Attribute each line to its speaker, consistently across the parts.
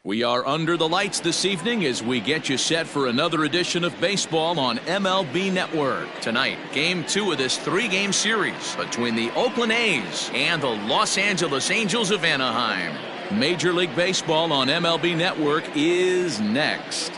Speaker 1: We are under the lights this evening as we get you set for another edition of baseball on MLB Network. Tonight, Game 2 of this 3-game series between the Oakland A's and the Los Angeles Angels of Anaheim. Major League Baseball on MLB Network is next.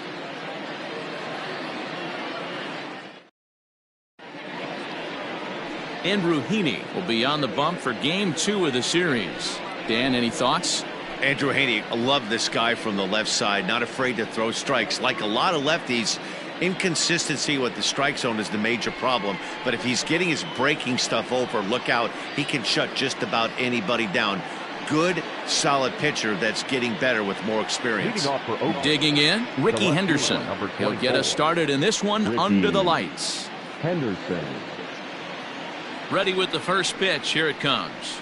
Speaker 1: Andrew Heaney will be on the bump for Game 2 of the series. Dan, any thoughts?
Speaker 2: Andrew Heaney, I love this guy from the left side, not afraid to throw strikes. Like a lot of lefties, inconsistency with the strike zone is the major problem. But if he's getting his breaking stuff over, look out, he can shut just about anybody down. Good, solid pitcher that's getting better with more experience.
Speaker 1: Digging in, Ricky Henderson. He'll get us started in this one under the lights.
Speaker 3: Henderson.
Speaker 1: Ready with the first pitch. Here it comes.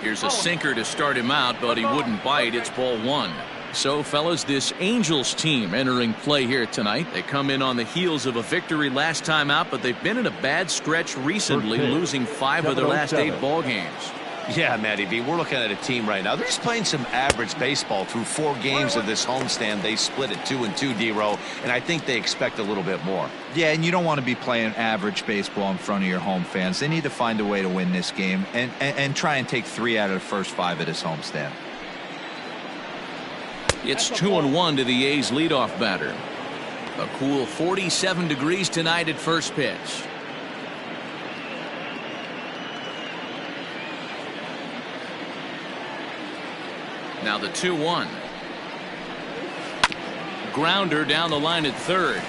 Speaker 1: Here's a sinker to start him out, but he wouldn't bite. It's ball 1. So, fellas, this Angels team entering play here tonight. They come in on the heels of a victory last time out, but they've been in a bad stretch recently, losing 5 of their last 8 ball games.
Speaker 2: Yeah, Matty B, we're looking at a team right now. They're just playing some average baseball through 4 games of this homestand. They split it 2-2, D-Row, and I think they expect a little bit more.
Speaker 4: Yeah, and you don't want to be playing average baseball in front of your home fans. They need to find a way to win this game and try and take 3 out of the first 5 of this homestand.
Speaker 1: It's 2-1 to the A's leadoff batter. A cool 47 degrees tonight at first pitch. Now the 2-1. Grounder down the line at third.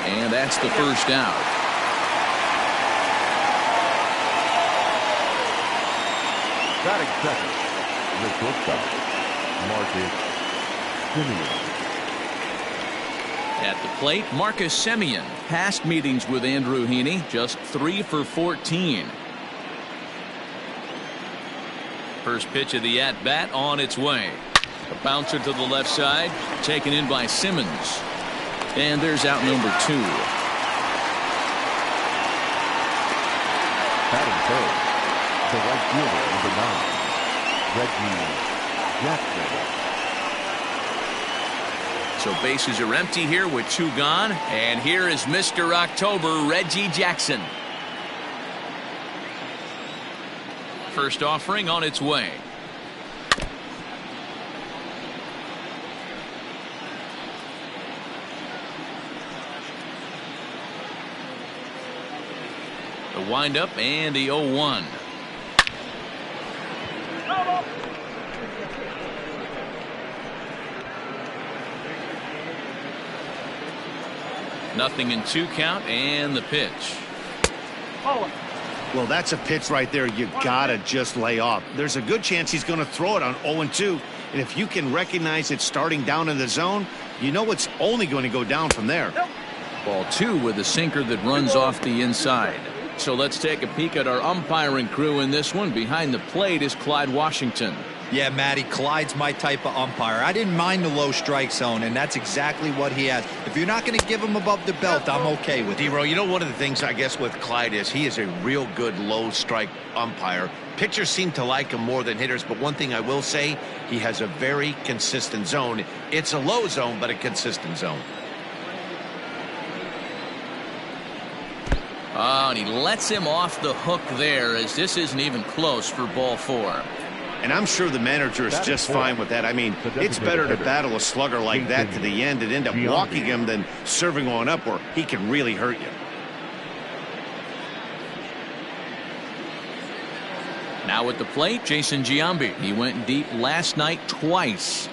Speaker 1: And that's the first out.
Speaker 3: Batting second, the shortstop, Marcus Semien.
Speaker 1: At the plate, Marcus Semien. Past meetings with Andrew Heaney, just 3 for 14. First pitch of the at-bat on its way. A bouncer to the left side, taken in by Simmons. And there's out number 2.
Speaker 3: Batting third, the right fielder, number 9, Reggie Jackson.
Speaker 1: So bases are empty here with 2 gone. And here is Mr. October, Reggie Jackson. First offering on its way. The windup and the 0-1. Nothing in 2 count and the pitch.
Speaker 2: Well, that's a pitch right there you gotta just lay off. There's a good chance he's going to throw it on 0-2, and if you can recognize it starting down in the zone, you know it's only going to go down from there.
Speaker 1: Ball 2 with a sinker that runs off the inside. So let's take a peek at our umpiring crew in this one. Behind the plate is Clyde Washington.
Speaker 4: Yeah, Matty, Clyde's my type of umpire. I didn't mind the low strike zone, and that's exactly what he has. If you're not going to give him above the belt, I'm okay with it.
Speaker 2: D-Row, you know, one of the things I guess with Clyde is he is a real good low strike umpire. Pitchers seem to like him more than hitters, but one thing I will say, he has a very consistent zone. It's a low zone, but a consistent zone.
Speaker 1: Oh, and he lets him off the hook there, as this isn't even close for ball 4.
Speaker 2: And I'm sure the manager is just fine with that. I mean, it's better to battle a slugger like that to the end and end up walking him than serving one up where he can really hurt you.
Speaker 1: Now at the plate, Jason Giambi. He went deep last night twice.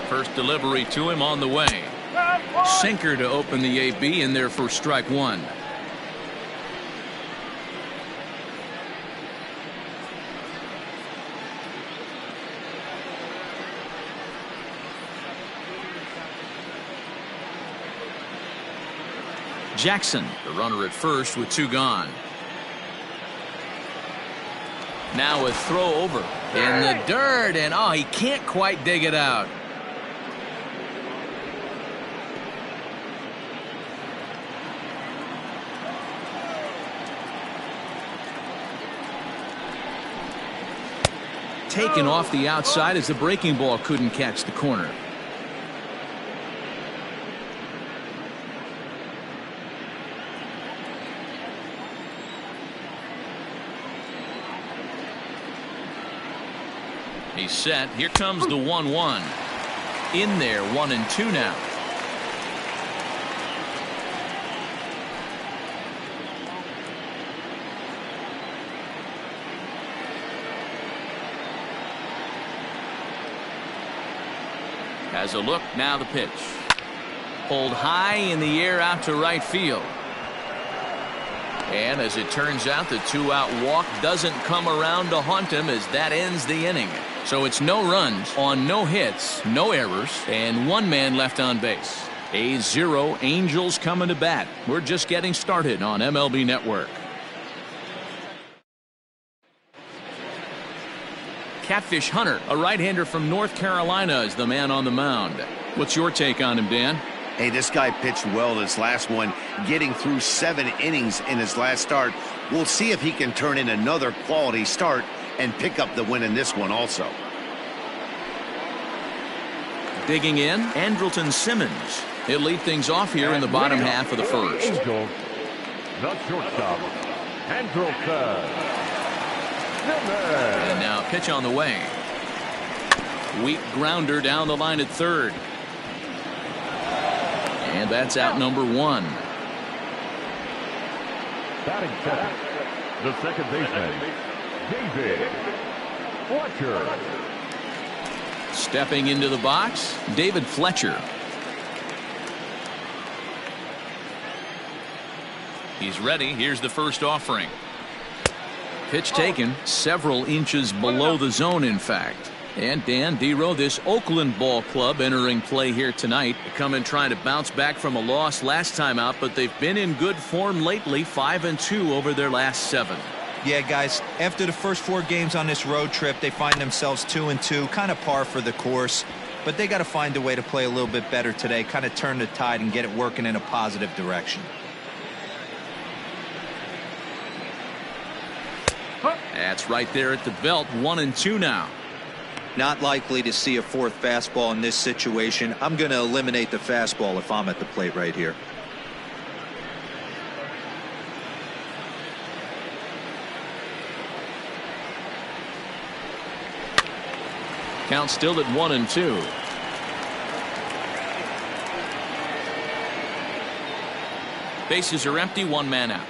Speaker 1: First delivery to him on the way. Sinker to open the AB in there for strike 1. Jackson, the runner at first with 2 gone. Now a throw over in the dirt, and oh, he can't quite dig it out. taken off the outside as the breaking ball couldn't catch the corner. He's set. Here comes the 1-1. In there, 1-2 now. Has a look, now the pitch. Pulled high in the air out to right field. And as it turns out, the 2-out walk doesn't come around to haunt him as that ends the inning. So it's no runs on no hits, no errors, and 1 man left on base. A 0, Angels coming to bat. We're just getting started on MLB Network. Catfish Hunter, a right-hander from North Carolina, is the man on the mound. What's your take on him, Dan?
Speaker 2: Hey, this guy pitched well in his last one, getting through 7 innings in his last start. We'll see if he can turn in another quality start and pick up the win in this one also.
Speaker 1: Digging in, Andrelton Simmons. He'll lead things off here in the bottom half of the first.
Speaker 3: Angels, the shortstop, Andrelton.
Speaker 1: And now pitch on the way. Weak grounder down the line at third. And that's out number 1.
Speaker 3: Batting second, the second baseman, David Fletcher.
Speaker 1: Stepping into the box, David Fletcher. He's ready. Here's the first offering. Pitch taken several inches below the zone, in fact. And Dan Dero, this Oakland ball club entering play here tonight. They come in trying to bounce back from a loss last time out, but they've been in good form lately, 5-2 over their last 7.
Speaker 4: Yeah, guys, after the first 4 games on this road trip, they find themselves 2-2, kind of par for the course. But they got to find a way to play a little bit better today, kind of turn the tide and get it working in a positive direction.
Speaker 1: That's right there at the belt, 1-2 now.
Speaker 4: Not likely to see a 4th fastball in this situation. I'm going to eliminate the fastball if I'm at the plate right here.
Speaker 1: Count still at 1-2. Bases are empty, 1 man out.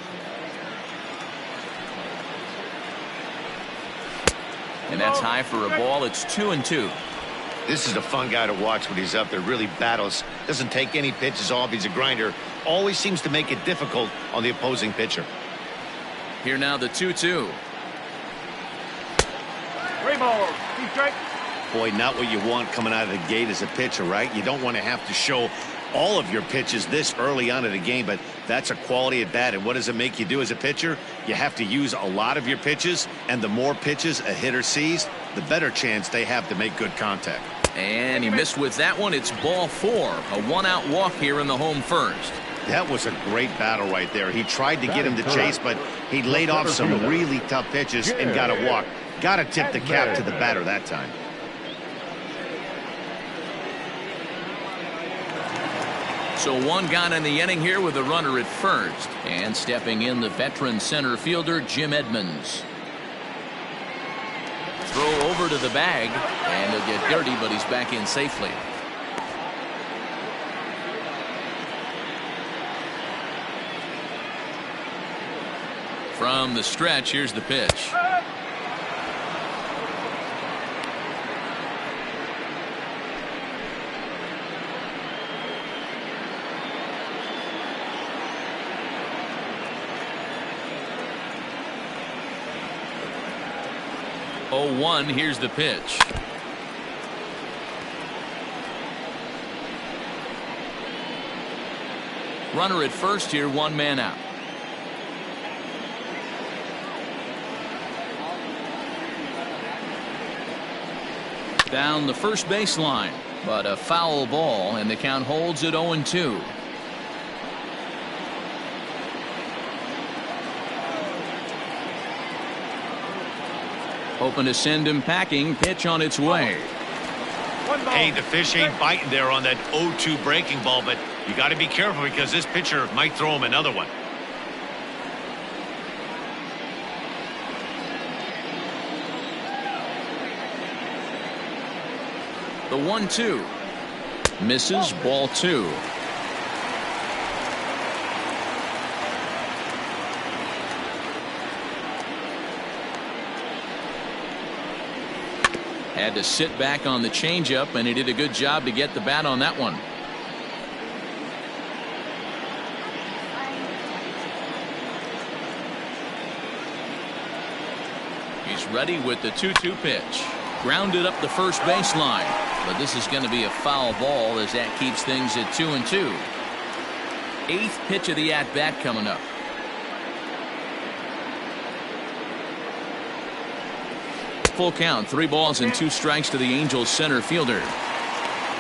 Speaker 1: And that's high for a ball. It's 2-2.
Speaker 2: This is a fun guy to watch when he's up there. Really battles. Doesn't take any pitches off. He's a grinder. Always seems to make it difficult on the opposing pitcher.
Speaker 1: Here now the 2-2.
Speaker 3: 3 balls, 2 strikes.
Speaker 2: Boy, not what you want coming out of the gate as a pitcher, right? You don't want to have to show all of your pitches this early on in the game, but that's a quality at bat. And what does it make you do as a pitcher? You have to use a lot of your pitches, and the more pitches a hitter sees, the better chance they have to make good contact.
Speaker 1: And he missed with that one. It's ball 4. A 1-out walk here in the home first.
Speaker 2: That was a great battle right there. He tried to get him to chase, but he laid off some really tough pitches and got a walk. Got to tip the cap to the batter that time.
Speaker 1: So 1 gone in the inning here with a runner at first. And stepping in, the veteran center fielder, Jim Edmonds. Throw over to the bag, and he'll get dirty, but he's back in safely. From the stretch, here's the pitch. Oh, 1, here's the pitch. Runner at first here, 1 man out. Down the first baseline, but a foul ball, and the count holds at 0-2. Hoping to send him packing. Pitch on its way.
Speaker 2: Hey, the fish ain't biting there on that 0-2 breaking ball, but you got to be careful because this pitcher might throw him another one.
Speaker 1: The 1-2 misses. Ball 2. Had to sit back on the changeup, and he did a good job to get the bat on that one. He's ready with the 2-2 pitch. Grounded up the first baseline, but this is going to be a foul ball as that keeps things at 2-2. 8th pitch of the at-bat coming up. Full count, 3 balls and 2 strikes to the Angels center fielder.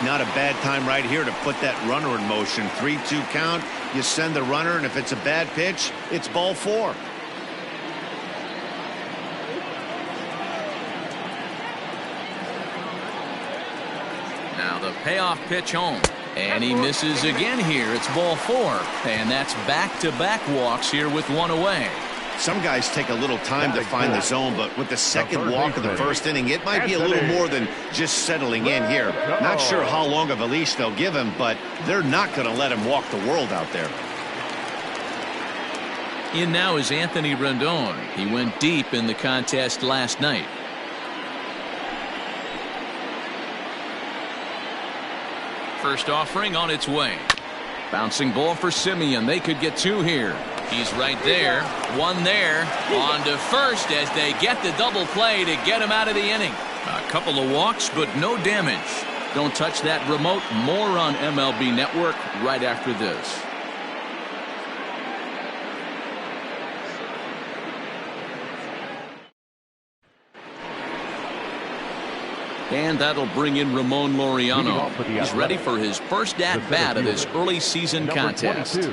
Speaker 2: Not a bad time right here to put that runner in motion. 3-2 count. You send the runner, and if it's a bad pitch, it's ball 4.
Speaker 1: Now the payoff pitch home, and he misses again here. It's ball 4, and that's back-to-back walks here with 1 away.
Speaker 2: Some guys take a little time to find the zone, but with the second walk of the first inning, it might be a little more than just settling in here. Not sure how long of a leash they'll give him, but they're not going to let him walk the world out there.
Speaker 1: In now is Anthony Rendon. He went deep in the contest last night. First offering on its way. Bouncing ball for Simeon. They could get 2 here. He's right there. 1 there. On to first as they get the double play to get him out of the inning. A couple of walks, but no damage. Don't touch that remote. More on MLB Network right after this. And that'll bring in Ramon Laureano. He's ready for his first at-bat of this early season contest.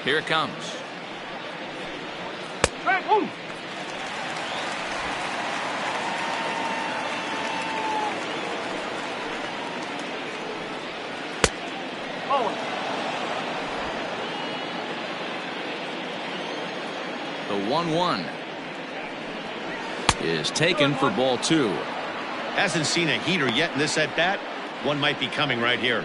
Speaker 1: Here it comes. The 1-1 is taken for ball 2.
Speaker 2: Hasn't seen a heater yet in this at-bat. One might be coming right here.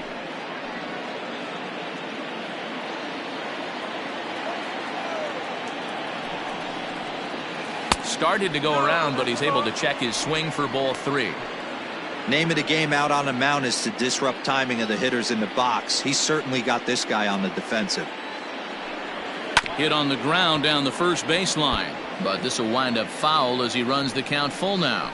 Speaker 1: Started to go around, but he's able to check his swing for ball 3.
Speaker 4: Name of the game out on the mound is to disrupt timing of the hitters in the box. He's certainly got this guy on the defensive.
Speaker 1: Hit on the ground down the first baseline, but this will wind up foul as he runs the count full now.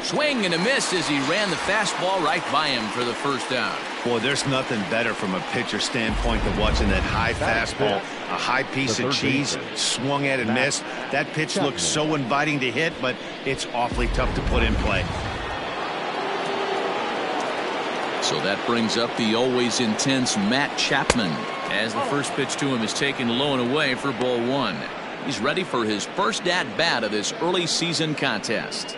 Speaker 1: Swing and a miss as he ran the fastball right by him for the first down.
Speaker 2: Boy, there's nothing better from a pitcher standpoint than watching that high fastball, a high piece of cheese, swung at and missed. That pitch looks so inviting to hit, but it's awfully tough to put in play.
Speaker 1: So that brings up the always intense Matt Chapman as the first pitch to him is taken low and away for ball 1. He's ready for his first at-bat of this early season contest.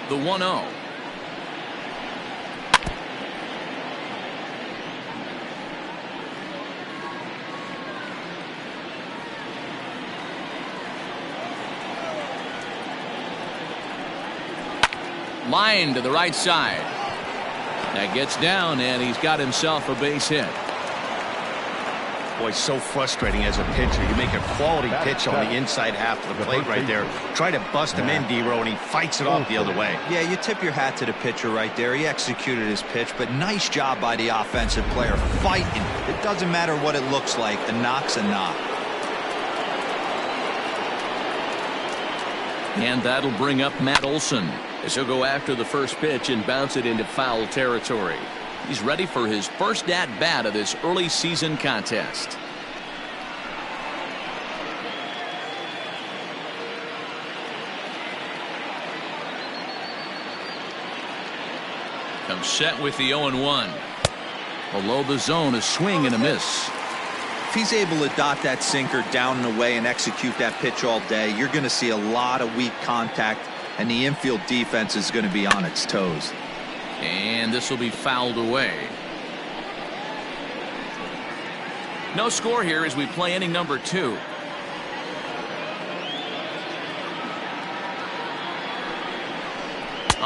Speaker 1: The 1-0. Line to the right side. That gets down, and he's got himself a base hit.
Speaker 2: Boy, so frustrating as a pitcher. You make a quality pitch on the inside half of the plate right there. Try to bust him in, D-Row, and he fights it off the other way.
Speaker 4: Yeah, you tip your hat to the pitcher right there. He executed his pitch, but nice job by the offensive player fighting. It doesn't matter what it looks like. A knock's a knock.
Speaker 1: And that'll bring up Matt Olson as he'll go after the first pitch and bounce it into foul territory. He's ready for his first at-bat of this early season contest. I'm set with the 0-1. Below the zone, a swing and a miss.
Speaker 4: If he's able to dot that sinker down and away and execute that pitch all day, you're going to see a lot of weak contact, and the infield defense is going to be on its toes.
Speaker 1: And this will be fouled away. No score here as we play inning number 2.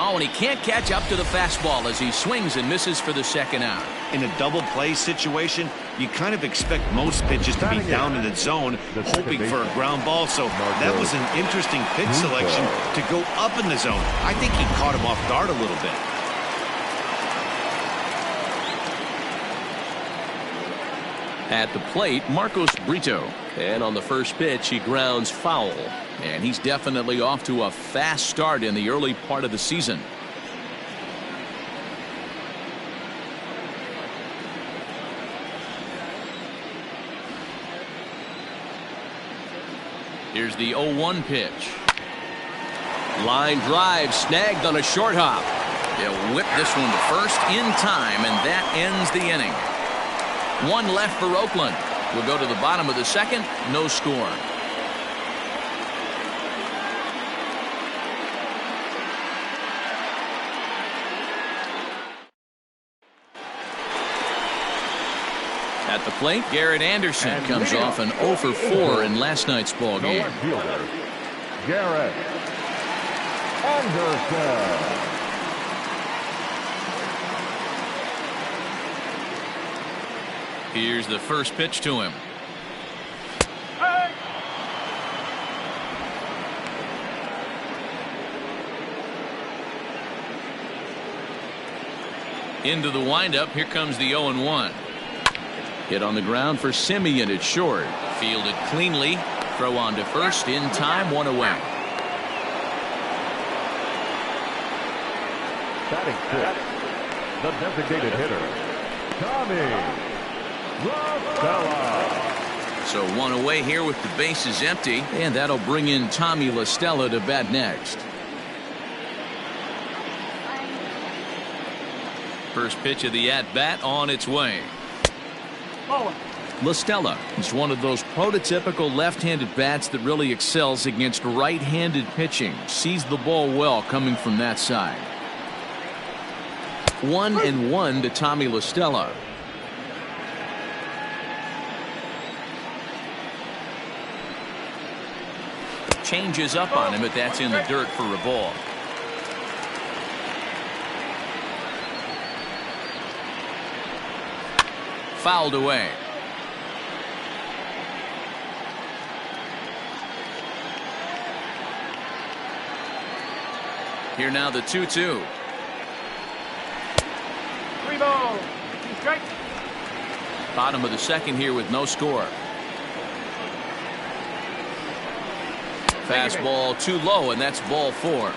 Speaker 1: Oh, and he can't catch up to the fastball as he swings and misses for the second out.
Speaker 2: In a double play situation, you kind of expect most pitches to be down in the zone, hoping for a ground ball. So that was an interesting pitch selection to go up in the zone. I think he caught him off guard a little bit.
Speaker 1: At the plate, Marcos Brito. And on the first pitch, he grounds foul. And he's definitely off to a fast start in the early part of the season. Here's the 0-1 pitch. Line drive snagged on a short hop. They'll whip this one to first in time, and that ends the inning. One left for Oakland. We'll go to the bottom of the second. No score. At the plate, Garrett Anderson comes off an 0 for 4 in last night's ball game.
Speaker 3: Garrett Anderson.
Speaker 1: Here's the first pitch to him. Into the windup. Here comes the 0-1. Hit on the ground for Simeon at short. Fielded cleanly. Throw on to first in time. One away.
Speaker 3: Batting fifth, the designated hitter, Tommy LaStella.
Speaker 1: So one away here with the bases empty, and that'll bring in Tommy LaStella to bat next. First pitch of the at-bat on its way. LaStella is one of those prototypical left-handed bats that really excels against right-handed pitching. Sees the ball well coming from that side. 1-1 to Tommy LaStella. Changes up on him, but that's in the dirt for a ball. Fouled away. Here now the 2-2.
Speaker 3: 3 balls, 2 strikes.
Speaker 1: Bottom of the second here with no score. Fastball too low, and that's ball 4.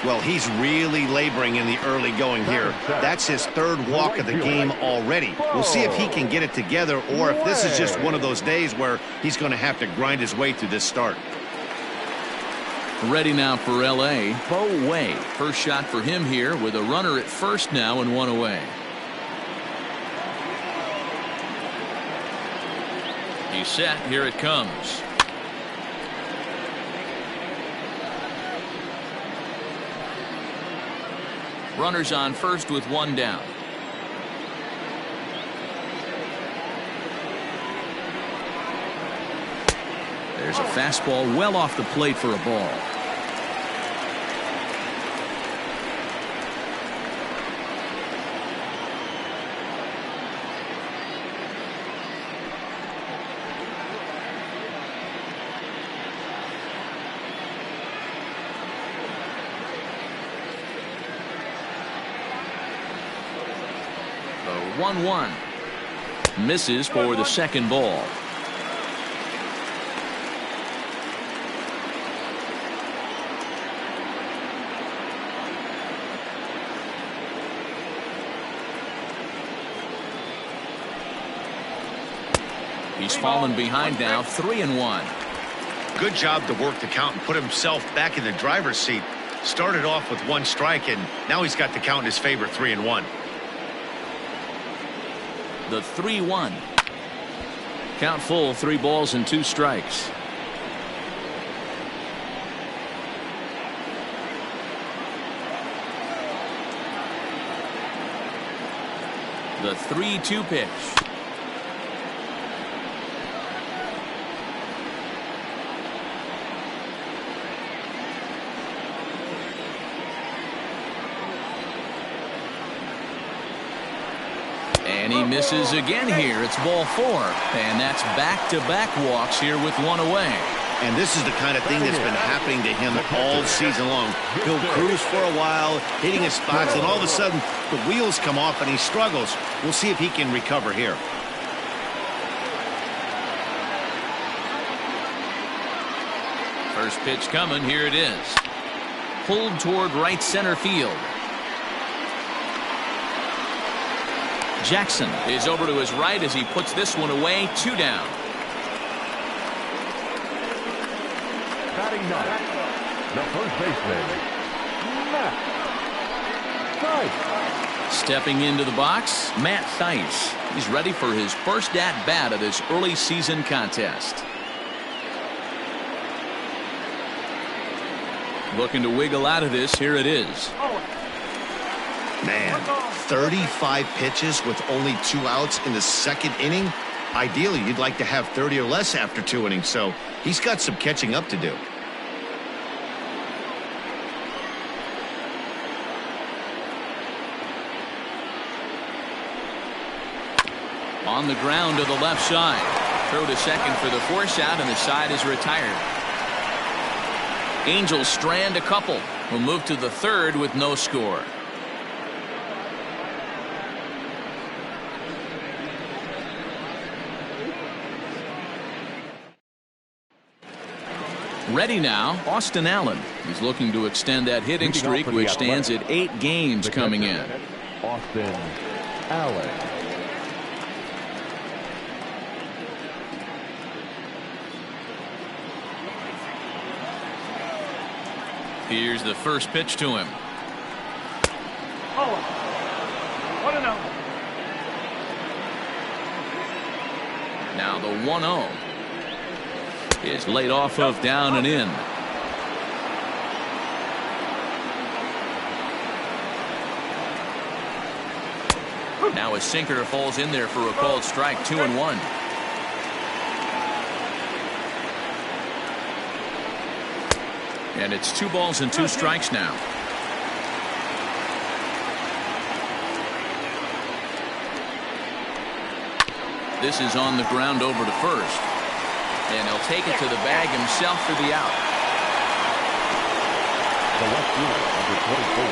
Speaker 2: Well, he's really laboring in the early going here. That's his third walk of the game already. We'll see if he can get it together or if this is just one of those days where he's going to have to grind his way through this start.
Speaker 1: Ready now for L.A. Bo Way. First shot for him here with a runner at first now and one away. He's set. Here it comes. Runners on first with one down. There's a fastball well off the plate for a ball. The 1-1 misses for the second ball. He's fallen behind now, 3-1.
Speaker 2: Good job to work the count and put himself back in the driver's seat. Started off with 1 strike, and now he's got the count in his favor, 3-1.
Speaker 1: The 3-1. Count full, 3 balls and 2 strikes. The 3-2 pitch. And he misses again here. It's ball 4. And that's back-to-back walks here with 1 away.
Speaker 2: And this is the kind of thing that's been happening to him all season long. He'll cruise for a while, hitting his spots, and all of a sudden the wheels come off and he struggles. We'll see if he can recover here.
Speaker 1: First pitch coming. Here it is. Pulled toward right center field. Jackson is over to his right as he puts this one away. 2 down.
Speaker 3: Batting ninth, the first baseman, Matt Thaiss.
Speaker 1: Stepping into the box, Matt Thaiss. He's ready for his first at-bat of this early season contest. Looking to wiggle out of this. Here it is.
Speaker 2: Man, 35 pitches with only 2 outs in the 2nd inning. Ideally, you'd like to have 30 or less after 2 innings, so he's got some catching up to do.
Speaker 1: On the ground to the left side. Throw to second for the force out, and the side is retired. Angels strand a couple. Will move to the 3rd with no score. Ready now, Austin Allen. He's looking to extend that hitting streak, which stands at 8 games coming in.
Speaker 3: Austin Allen.
Speaker 1: Here's the first pitch to him.
Speaker 3: Oh, 1-0.
Speaker 1: Now the 1-0 is laid off of down and in. Now a sinker falls in there for a called strike. 2-1. And it's 2 balls and 2 strikes now. This is on the ground over to first. And he'll take it to the bag himself for the out.
Speaker 3: The left fielder, number 24,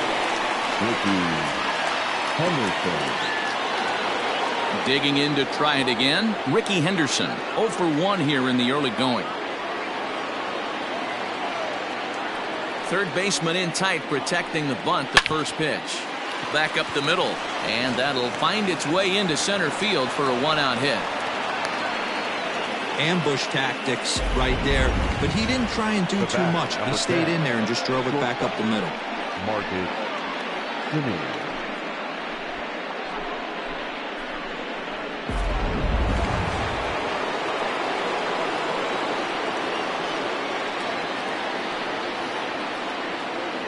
Speaker 3: Ricky Henderson.
Speaker 1: Digging in to try it again. Ricky Henderson, 0 for 1 here in the early going. Third baseman in tight, protecting the bunt. The first pitch. Back up the middle. And that'll find its way into center field for a 1-out hit.
Speaker 4: Ambush tactics right there, but he didn't try and do too much. He stayed in there and just drove it back up the middle.
Speaker 3: Marcus Jimmy.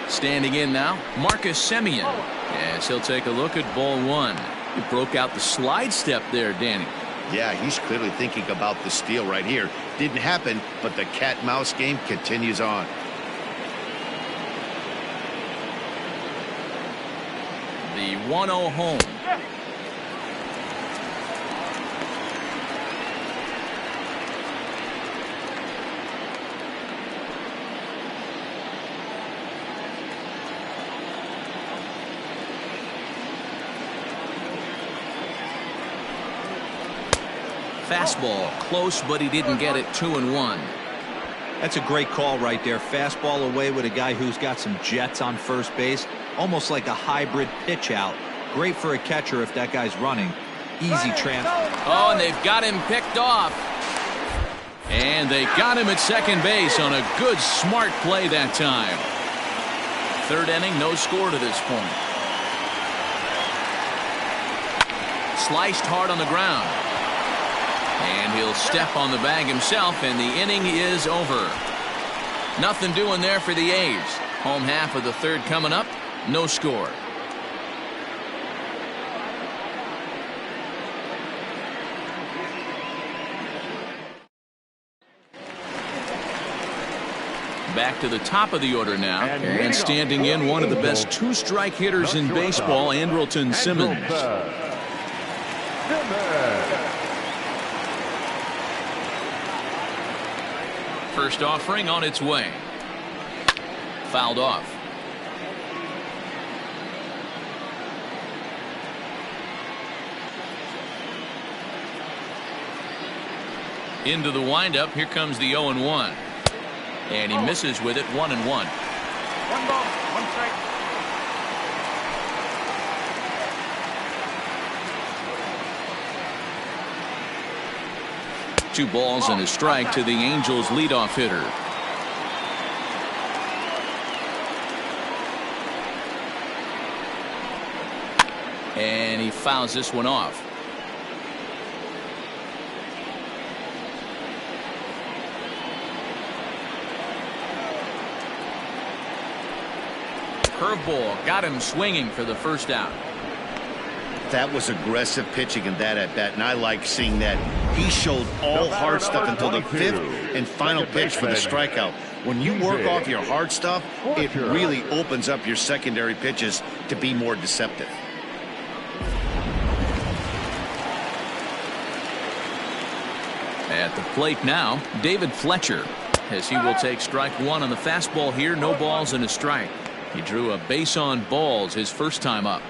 Speaker 1: Standing in now, Marcus Semien. Yes, he'll take a look at ball 1. He broke out the slide step there, Danny.
Speaker 2: Yeah, he's clearly thinking about the steal right here. Didn't happen, but the cat-mouse game continues on.
Speaker 1: The 1-0 home. Fastball close, but he didn't get it. 2-1.
Speaker 4: That's a great call right there. Fastball away with a guy who's got some jets on first base, almost like a hybrid pitch out. Great for a catcher if that guy's running. Easy transfer.
Speaker 1: Oh, and they've got him picked off. And they got him at second base on a good, smart play that time. Third inning, no score to this point. Sliced hard on the ground. And he'll step on the bag himself, and the inning is over. Nothing doing there for the A's. Home half of the third coming up. No score. Back to the top of the order now. And standing in, one of the best two-strike hitters in baseball, Andrelton Simmons. First offering on its way. Fouled off. Into the windup. Here comes the 0-1. And he misses with it. 1-1.
Speaker 3: 1 ball, 1 strike.
Speaker 1: Two balls and a strike to the Angels leadoff hitter. And he fouls this one off. Curveball got him swinging for the first out.
Speaker 2: That was aggressive pitching in that at bat, and I like seeing that. He showed all hard stuff until the 5th and final pitch for the strikeout. When you work off your hard stuff, it really opens up your secondary pitches to be more deceptive.
Speaker 1: At the plate now, David Fletcher, as he will take strike one on the fastball here. No balls and a strike. He drew a base on balls his first time up.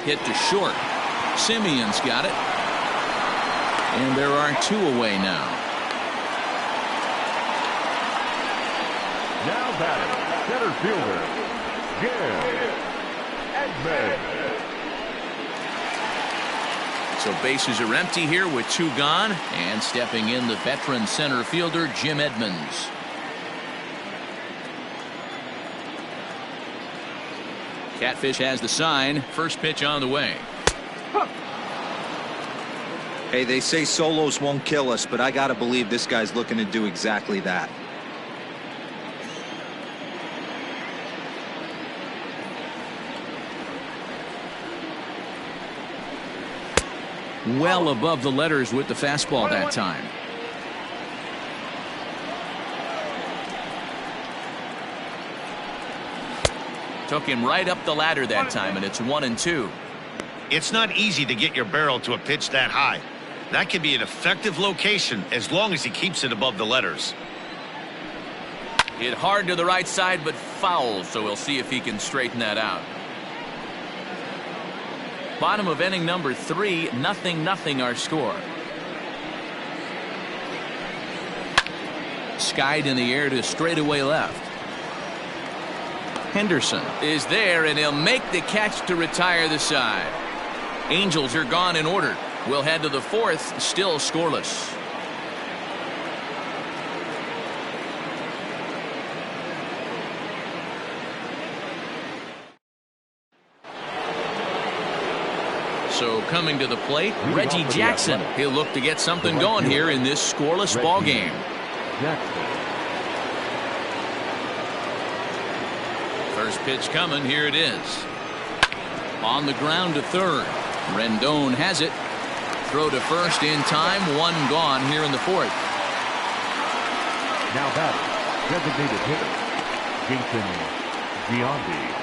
Speaker 1: Hit to short. Simeon's got it. And there are two away now.
Speaker 3: Now batting, center fielder, Jim Edmonds.
Speaker 1: So bases are empty here with two gone, and stepping in the veteran center fielder Jim Edmonds. Catfish has the sign. First pitch on the way.
Speaker 4: Hey, they say solos won't kill us, but I gotta believe this guy's looking to do exactly that.
Speaker 1: Well above the letters with the fastball that time. Took him right up the ladder that time, and it's 1-2.
Speaker 2: It's not easy to get your barrel to a pitch that high. That can be an effective location as long as he keeps it above the letters.
Speaker 1: Hit hard to the right side, but foul, so we'll see if he can straighten that out. Bottom of inning number 3, 0-0 our score. Skied in the air to straightaway left. Henderson is there, and he'll make the catch to retire the side. Angels are gone in order. We'll head to the 4th, still scoreless. So coming to the plate, Reggie Jackson. He'll look to get something going here in this scoreless ball game. First pitch coming. Here it is. On the ground to third. Rendon has it. Throw to first in time. One gone here in the 4th.
Speaker 3: Now batting, designated hitter, Jason Giambi.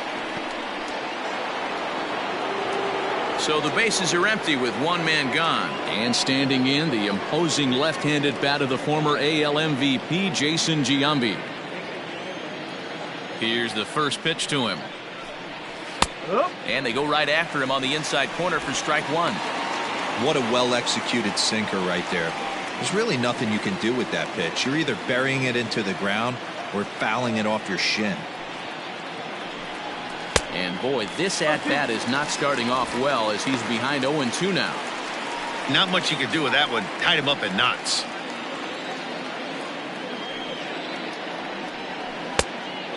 Speaker 1: So the bases are empty with one man gone. And standing in, the imposing left-handed bat of the former AL MVP, Jason Giambi. Here's the first pitch to him. And they go right after him on the inside corner for strike one.
Speaker 4: What a well-executed sinker right there. There's really nothing you can do with that pitch. You're either burying it into the ground or fouling it off your shin.
Speaker 1: And boy, this at-bat is not starting off well as he's behind 0-2 now.
Speaker 2: Not much you can do with that one. Tied him up in knots.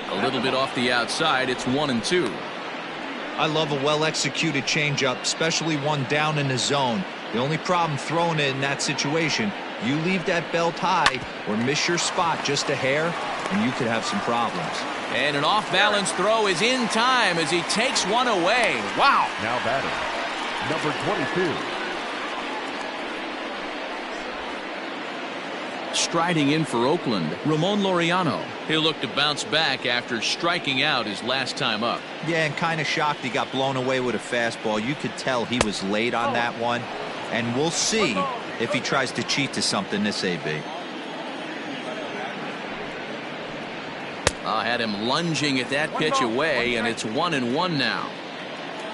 Speaker 1: A little bit off the outside. It's 1-2.
Speaker 4: I love a well-executed changeup, especially one down in the zone. The only problem throwing it in that situation, you leave that belt high or miss your spot just a hair, and you could have some problems.
Speaker 1: And an off-balance throw is in time as he takes one away. Wow.
Speaker 3: Now batting, number 22.
Speaker 1: Striding in for Oakland, Ramon Laureano. He'll look to bounce back after striking out his last time up.
Speaker 4: Yeah, and kind of shocked he got blown away with a fastball. You could tell he was late on that one, and we'll see if he tries to cheat to something this AB.
Speaker 1: Had him lunging at that pitch away, and it's 1-1 now.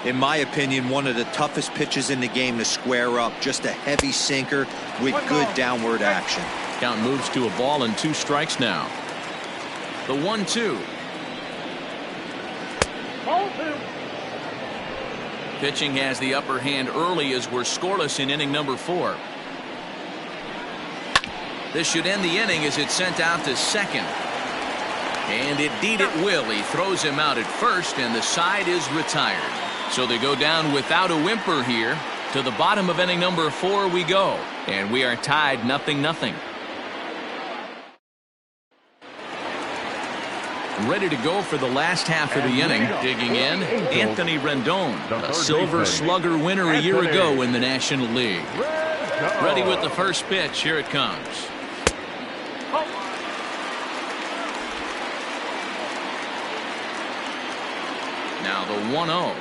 Speaker 4: In my opinion, one of the toughest pitches in the game to square up. Just a heavy sinker with good downward action.
Speaker 1: Count moves to a ball and 2 strikes now. The 1-2. Pitching has the upper hand early as we're scoreless in inning number 4. This should end the inning as it's sent out to second. And indeed it will. He throws him out at first, and the side is retired. So they go down without a whimper here. To the bottom of inning number 4 we go. And we are tied 0-0. Ready to go for the last half of the inning. Digging in, Anthony Rendon, a Silver Slugger winner a year ago in the National League. Ready with the first pitch. Here it comes. Now the 1-0.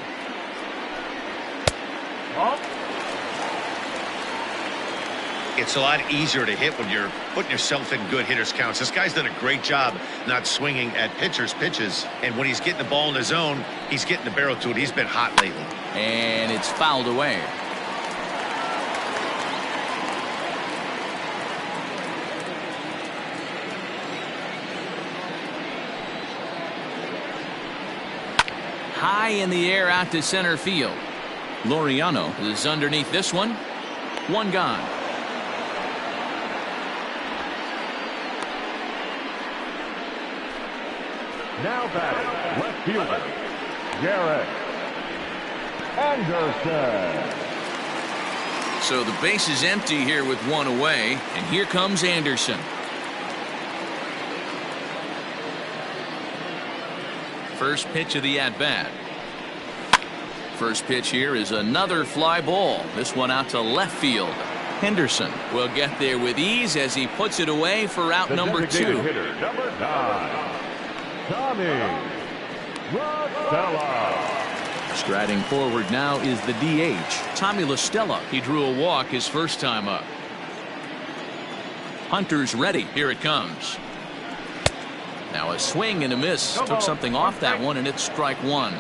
Speaker 2: It's a lot easier to hit when you're putting yourself in good hitters counts. This guy's done a great job not swinging at pitchers' pitches. And when he's getting the ball in the zone, he's getting the barrel to it. He's been hot lately.
Speaker 1: And it's fouled away. High in the air out to center field. Laureano is underneath this one. One gone.
Speaker 3: Now batting, left fielder, Garrett Anderson.
Speaker 1: So the base is empty here with one away, and here comes Anderson. First pitch of the at-bat. First pitch here is another fly ball. This one out to left field. Henderson will get there with ease as he puts it away for out number 2.
Speaker 3: Hitter, number 9, Tommy LaStella.
Speaker 1: Striding forward now is the DH, Tommy LaStella. He drew a walk his first time up. Hunter's ready. Here it comes. Now a swing and a miss. Took something off that one, and it's strike 1.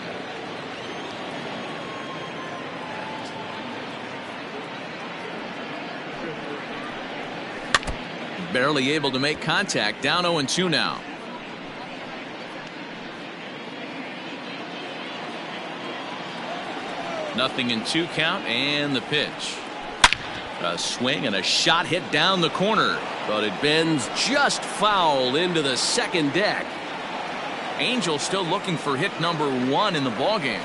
Speaker 1: Barely able to make contact. Down 0-2 now. Nothing in 2 count, and the pitch. A swing and a shot hit down the corner, but it bends just foul into the second deck. Angels still looking for hit number 1 in the ballgame.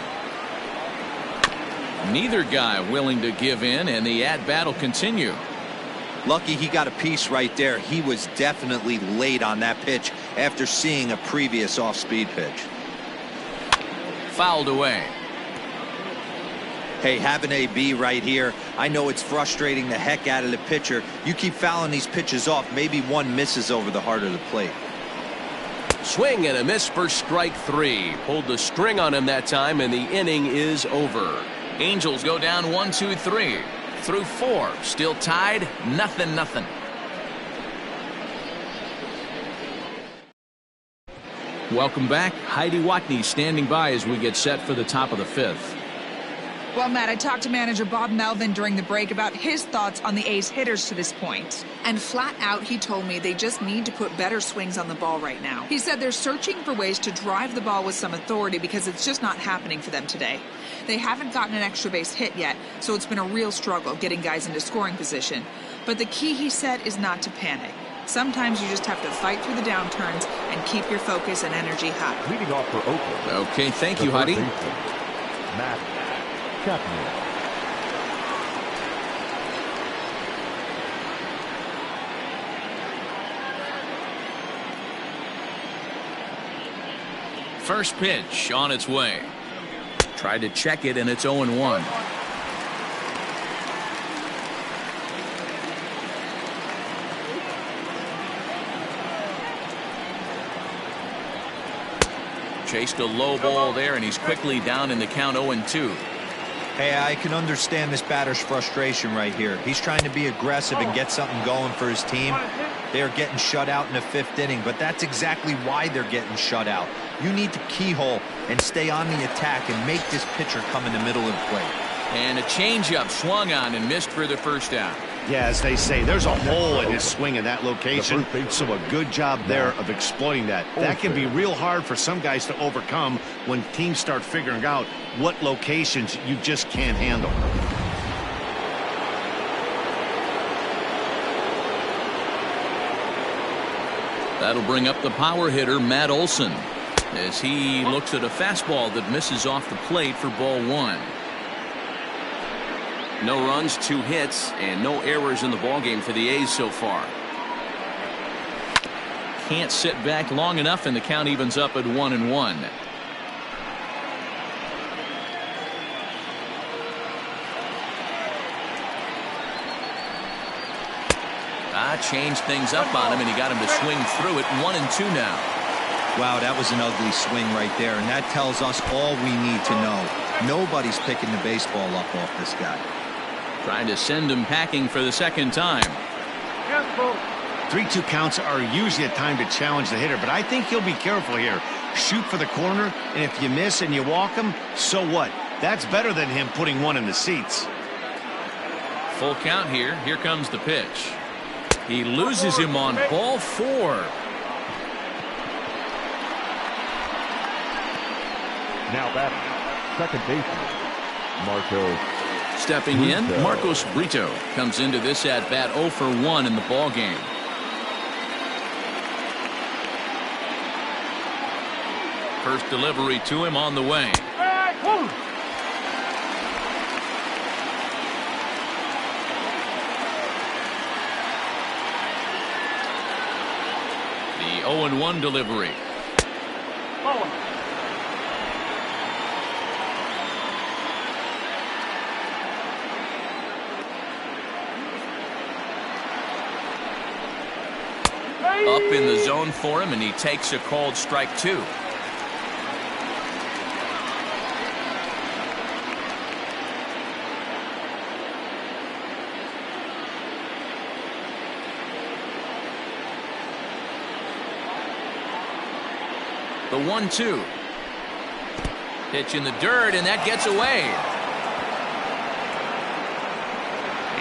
Speaker 1: Neither guy willing to give in, and the at-bat will continue.
Speaker 4: Lucky he got a piece right there. He was definitely late on that pitch after seeing a previous off-speed pitch.
Speaker 1: Fouled away.
Speaker 4: Hey, having AB right here, I know it's frustrating the heck out of the pitcher. You keep fouling these pitches off, maybe one misses over the heart of the plate.
Speaker 1: Swing and a miss for strike 3. Pulled the string on him that time, and the inning is over. Angels go down 1-2-3. Through 4, still tied, 0-0. Welcome back. Heidi Watney standing by as we get set for the top of the 5th.
Speaker 5: Well, Matt, I talked to manager Bob Melvin during the break about his thoughts on the A's hitters to this point. And flat out, he told me they just need to put better swings on the ball right now. He said they're searching for ways to drive the ball with some authority because it's just not happening for them today. They haven't gotten an extra base hit yet, so it's been a real struggle getting guys into scoring position. But the key, he said, is not to panic. Sometimes you just have to fight through the downturns and keep your focus and energy high.
Speaker 3: Leading off for Oakland.
Speaker 1: Okay, thank you, Heidi.
Speaker 3: Matt Chapman.
Speaker 1: First pitch on its way. Tried to check it, and it's 0-1. Chased a low ball there, and he's quickly down in the count 0-2.
Speaker 4: Hey, I can understand this batter's frustration right here. He's trying to be aggressive and get something going for his team. They are getting shut out in the 5th inning, but that's exactly why they're getting shut out. You need to keyhole and stay on the attack and make this pitcher come in the middle of the plate.
Speaker 1: And a changeup swung on and missed for the first out.
Speaker 2: Yeah, as they say, there's a hole in his swing in that location, so a good job there of exploiting that. That can be real hard for some guys to overcome when teams start figuring out what locations you just can't handle.
Speaker 1: That'll bring up the power hitter, Matt Olson, as he looks at a fastball that misses off the plate for ball 1.
Speaker 6: No runs, 2 hits, and no errors in the ballgame for the A's so far.
Speaker 1: Can't sit back long enough, and the count evens up at 1-1. Changed things up on him, and he got him to swing through it. 1-2 now.
Speaker 4: Wow, that was an ugly swing right there, and that tells us all we need to know. Nobody's picking the baseball up off this guy.
Speaker 1: Trying to send him packing for the second time.
Speaker 2: 3-2 counts are usually a time to challenge the hitter, but I think he'll be careful here. Shoot for the corner, and if you miss and you walk him, so what? That's better than him putting one in the seats.
Speaker 1: Full count here. Here comes the pitch. He loses him on ball 4.
Speaker 3: Now batting, second baseman, Marcos.
Speaker 1: Stepping in, Marcos Brito comes into this at bat 0 for 1 in the ball game. First delivery to him on the way. The 0-1 delivery. Up in the zone for him, and he takes a called strike 2. The 1-2. Pitch in the dirt, and that gets away.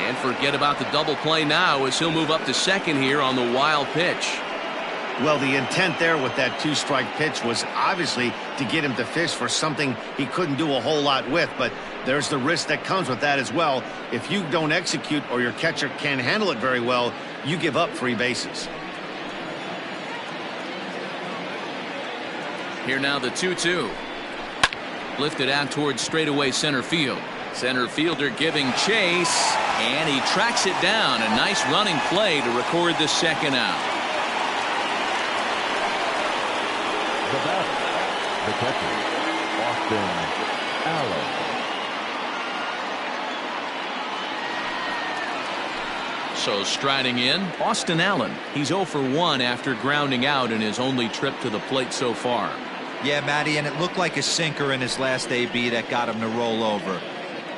Speaker 1: And forget about the double play now as he'll move up to second here on the wild pitch.
Speaker 2: Well, the intent there with that 2-strike pitch was obviously to get him to fish for something he couldn't do a whole lot with, but there's the risk that comes with that as well. If you don't execute or your catcher can't handle it very well, you give up free bases.
Speaker 1: Here now the 2-2. Lifted out towards straightaway center field. Center fielder giving chase, and he tracks it down. A nice running play to record the second out.
Speaker 3: The batter, the catcher, Austin Allen.
Speaker 1: So striding in, Austin Allen. He's 0 for 1 after grounding out in his only trip to the plate so far.
Speaker 4: Yeah, Matty, and it looked like a sinker in his last AB that got him to roll over.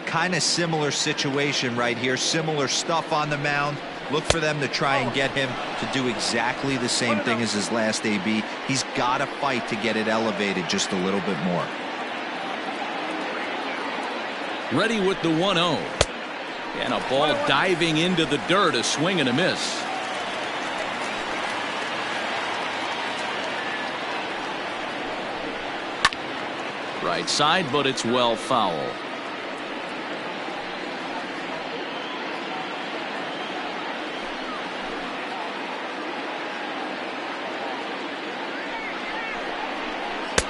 Speaker 4: Kind of similar situation right here. Similar stuff on the mound. Look for them to try and get him to do exactly the same thing as his last AB. He's got to fight to get it elevated just a little bit more.
Speaker 1: Ready with the 1-0. And a ball diving into the dirt, a swing and a miss. Right side, but it's well foul.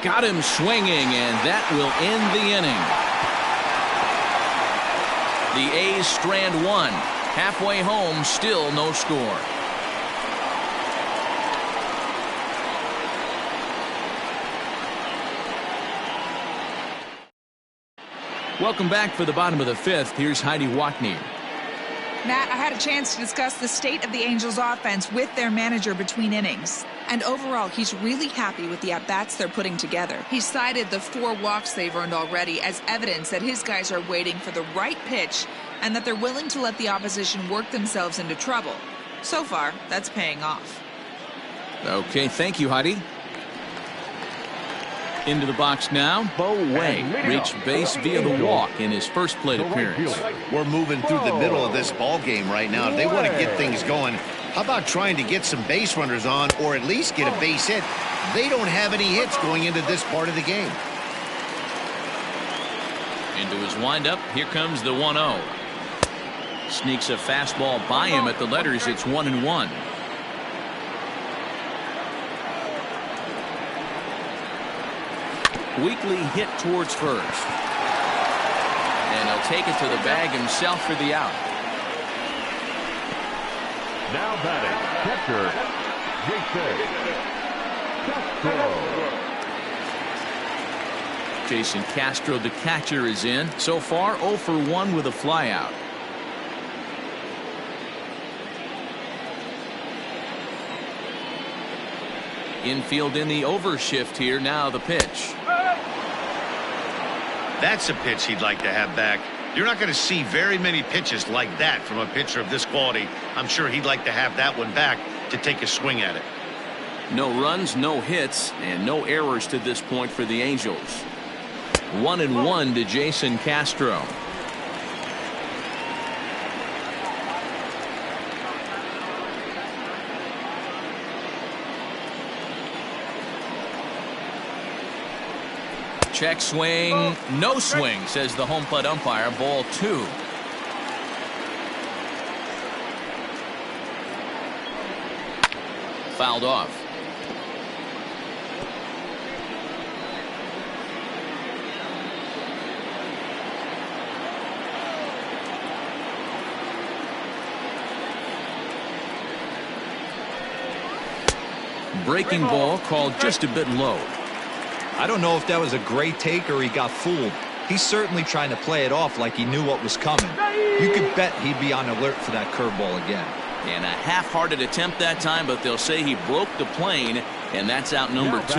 Speaker 1: Got him swinging, and that will end the inning. The A's strand one. Halfway home, still no score. Welcome back for the bottom of the fifth. Here's Heidi Watney.
Speaker 5: Matt, I had a chance to discuss the state of the Angels offense with their manager between innings. And overall, he's really happy with the at-bats they're putting together. He cited the 4 walks they've earned already as evidence that his guys are waiting for the right pitch and that they're willing to let the opposition work themselves into trouble. So far, that's paying off.
Speaker 1: Okay, thank you, Heidi. Into the box now, Bo Way reached base via the walk in his first plate appearance.
Speaker 2: We're moving through the middle of this ball game right now. If they want to get things going, how about trying to get some base runners on or at least get a base hit? They don't have any hits going into this part of the game.
Speaker 1: Into his windup, here comes the 1-0. Sneaks a fastball by him at the letters. It's 1-1. Weekly hit towards first. And he'll take it to the bag himself for the out.
Speaker 3: Now batting, catcher,
Speaker 1: Jason
Speaker 3: Jason Castro.
Speaker 1: Castro, the catcher, is in. So far, 0 for 1 with a flyout. Infield in the overshift here. Now the pitch.
Speaker 2: That's a pitch he'd like to have back. You're not going to see very many pitches like that from a pitcher of this quality. I'm sure he'd like to have that one back to take a swing at it.
Speaker 6: No runs, no hits, and no errors to this point for the Angels.
Speaker 1: 1-1 to Jason Castro. Check swing, no swing, says the home plate umpire. Ball 2. Fouled off. Breaking ball called just a bit low.
Speaker 4: I don't know if that was a great take or he got fooled. He's certainly trying to play it off like he knew what was coming. You could bet he'd be on alert for that curveball again.
Speaker 6: And a half-hearted attempt that time, but they'll say he broke the plane, and that's out number 2.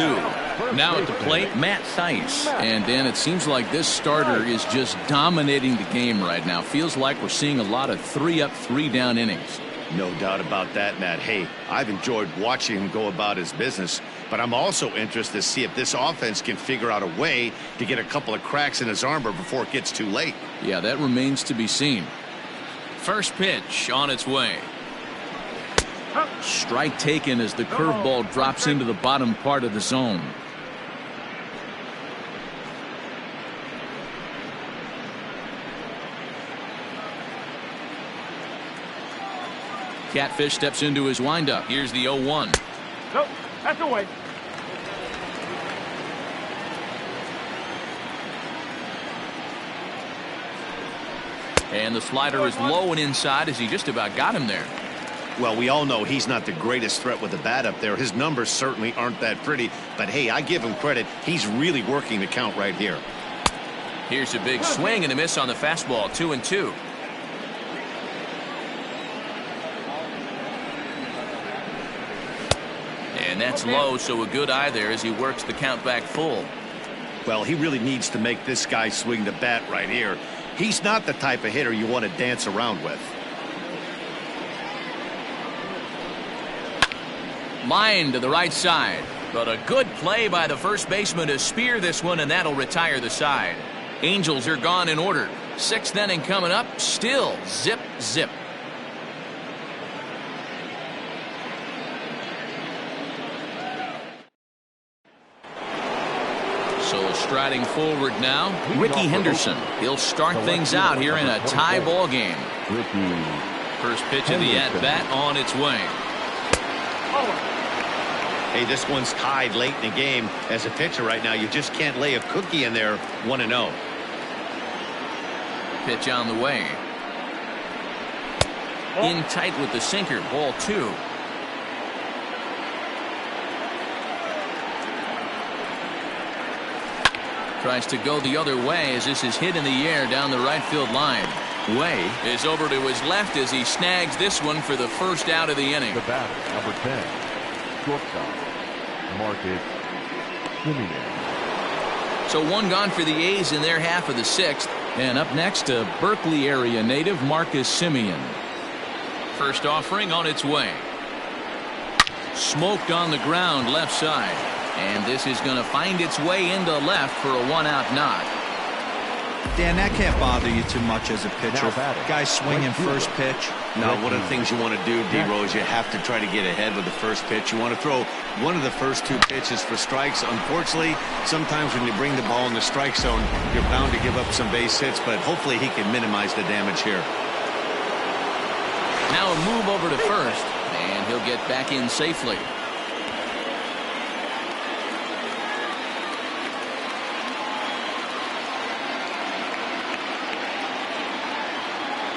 Speaker 1: Now at the plate, Matt Thaiss. And Dan, it seems like this starter is just dominating the game right now. Feels like we're seeing a lot of 3-up, 3-down innings.
Speaker 2: No doubt about that, Matt. Hey, I've enjoyed watching him go about his business, but I'm also interested to see if this offense can figure out a way to get a couple of cracks in his armor before it gets too late.
Speaker 1: Yeah, that remains to be seen. First pitch on its way. Strike taken as the curveball drops into the bottom part of the zone. Catfish steps into his windup. Here's the 0-1.
Speaker 7: Nope, that's away.
Speaker 1: And the slider is low and inside as he just about got him there.
Speaker 2: Well, we all know he's not the greatest threat with the bat up there. His numbers certainly aren't that pretty, but hey, I give him credit. He's really working the count right here.
Speaker 1: Here's a big swing and a miss on the fastball. 2-2. And that's low, so a good eye there as he works the count back full.
Speaker 2: Well, he really needs to make this guy swing the bat right here. He's not the type of hitter you want to dance around with.
Speaker 1: Line to the right side, but a good play by the first baseman to spear this one, and that'll retire the side. Angels are gone in order. Sixth inning coming up. Still zip, zip. So striding forward now, Ricky Henderson. He'll start things out here in a tie ball game. First pitch of the at-bat on its way.
Speaker 2: Hey, this one's tied late in the game. As a pitcher right now, you just can't lay a cookie in there. 1-0.
Speaker 1: Pitch on the way. In tight with the sinker. Ball 2. Tries to go the other way as this is hit in the air down the right field line. Way is over to his left as he snags this one for the first out of the inning.
Speaker 3: The batter, number 10, shortstop, Marcus Simeon.
Speaker 1: So one gone for the A's in their half of the sixth. And up next, a Berkeley area native, Marcus Simeon. First offering on its way. Smoked on the ground left side. And this is going to find its way into left for a one-out knock.
Speaker 4: Dan, that can't bother you too much as a pitcher. Guy swinging first pitch.
Speaker 2: Now, one of the things you want to do, D-Rose, you have to try to get ahead with the first pitch. You want to throw one of the first 2 pitches for strikes. Unfortunately, sometimes when you bring the ball in the strike zone, you're bound to give up some base hits, but hopefully he can minimize the damage here.
Speaker 1: Now a move over to first, and he'll get back in safely.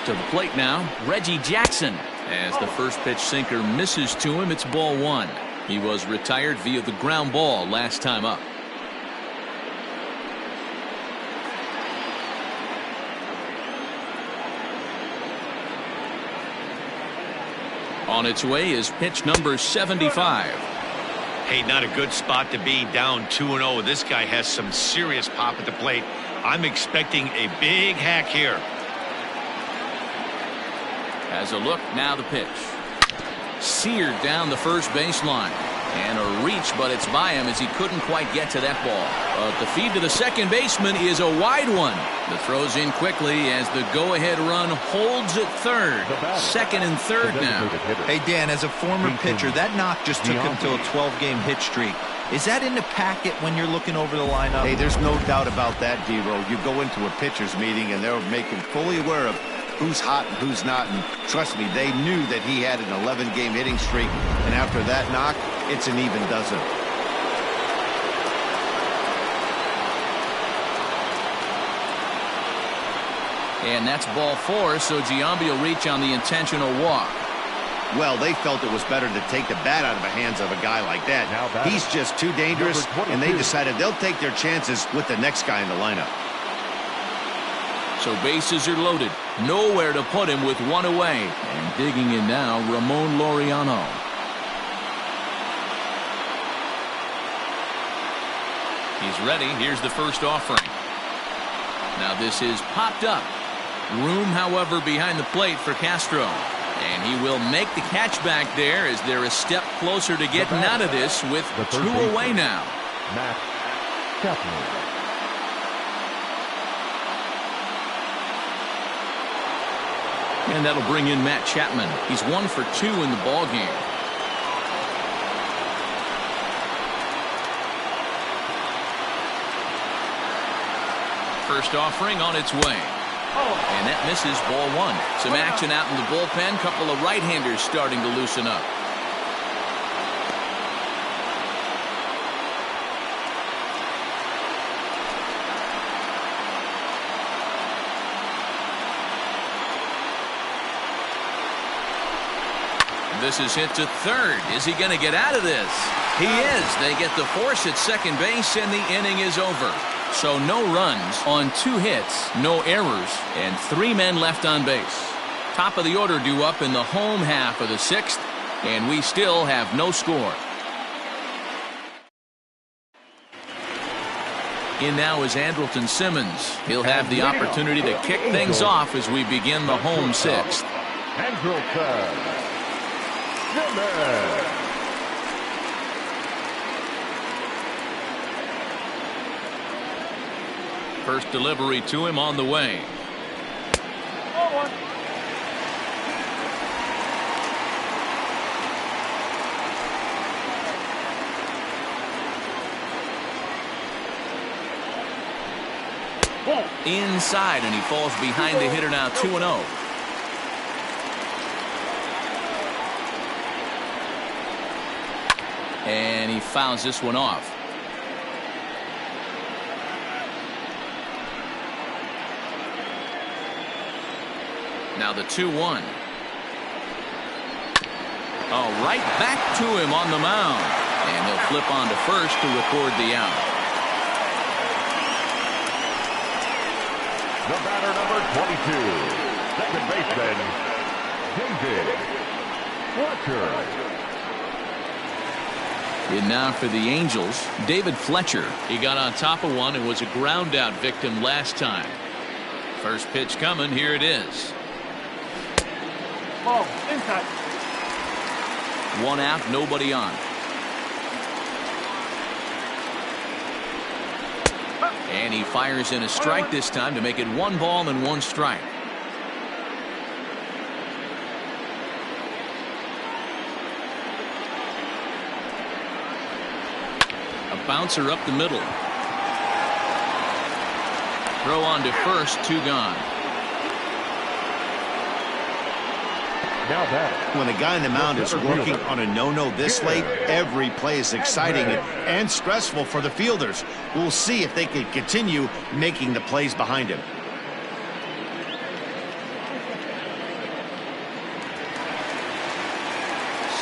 Speaker 1: To the plate now, Reggie Jackson. As the first pitch sinker misses to him, it's ball 1. He was retired via the ground ball last time up. On its way is pitch number 75.
Speaker 2: Hey, not a good spot to be, down 2-0. This guy has some serious pop at the plate. I'm expecting a big hack here.
Speaker 1: As a look, now the pitch. Seared down the first baseline. And a reach, but it's by him as he couldn't quite get to that ball. But the feed to the second baseman is a wide one. The throw's in quickly as the go-ahead run holds at third. Second and third now.
Speaker 4: Hey, Dan, as a former pitcher, that knock just took him to a 12-game hit streak. Is that in the packet when you're looking over the lineup?
Speaker 2: Hey, there's no doubt about that, D-Row. You go into a pitcher's meeting, and they'll make him fully aware of who's hot and who's not. And trust me, they knew that he had an 11-game hitting streak. And after that knock, it's an even dozen.
Speaker 1: And that's ball 4, so Giambi will reach on the intentional walk.
Speaker 2: Well, they felt it was better to take the bat out of the hands of a guy like that. He's just too dangerous, and they decided they'll take their chances with the next guy in the lineup.
Speaker 1: So bases are loaded. Nowhere to put him with one away. And digging in now, Ramon Laureano. He's ready. Here's the first offering. Now this is popped up. Room, however, behind the plate for Castro. And he will make the catch back there as they're a step closer to getting out of this with 2 away now.
Speaker 3: Matt Chapman.
Speaker 1: And that'll bring in Matt Chapman. He's 1 for 2 in the ball game. First offering on its way. And that misses ball 1. Some action out in the bullpen. Couple of right-handers starting to loosen up. This is hit to third. Is he going to get out of this? He is. They get the force at second base, and the inning is over. So no runs on 2 hits, no errors, and 3 men left on base. Top of the order due up in the home half of the 6th, and we still have no score. In now is Andrelton Simmons. He'll have the opportunity to kick things off as we begin the home 6th.
Speaker 3: Andrelton Simmons.
Speaker 1: First delivery to him on the way.
Speaker 6: Inside, and he falls behind the hitter now 2-0. And he fouls this one off. Now the 2-1. Oh, right back to him on the mound. And he'll flip on to first to record the out.
Speaker 3: The batter, number 22, second baseman, David Fletcher.
Speaker 1: In now for the Angels, David Fletcher. He got on top of one and was a ground out victim last time. First pitch coming. Here it is.
Speaker 7: Ball, inside.
Speaker 6: One out, nobody on. And he fires in a strike this time to make it 1 ball and 1 strike.
Speaker 1: A bouncer up the middle. Throw on to first, 2 gone.
Speaker 3: Now that
Speaker 2: when a guy in the mound is working on a no-no this late, every play is exciting and stressful for the fielders. We'll see if they can continue making the plays behind him.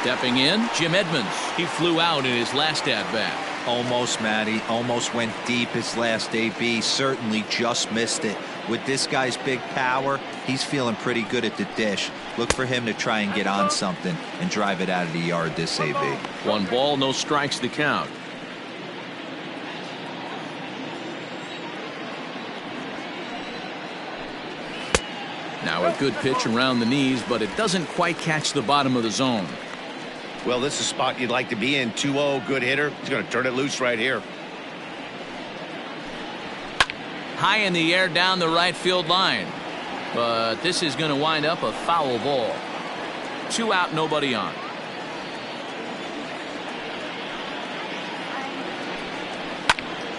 Speaker 1: Stepping in, Jim Edmonds. He flew out in his last at-bat.
Speaker 4: Almost, Matty. Almost went deep his last AB. Certainly just missed it. With this guy's big power, he's feeling pretty good at the dish. Look for him to try and get on something and drive it out of the yard this AB.
Speaker 1: 1 ball, no strikes, the count. Now a good pitch around the knees, but it doesn't quite catch the bottom of the zone.
Speaker 2: Well, this is a spot you'd like to be in. 2-0, good hitter. He's going to turn it loose right here.
Speaker 1: High in the air down the right field line. But this is going to wind up a foul ball. 2 out, nobody on.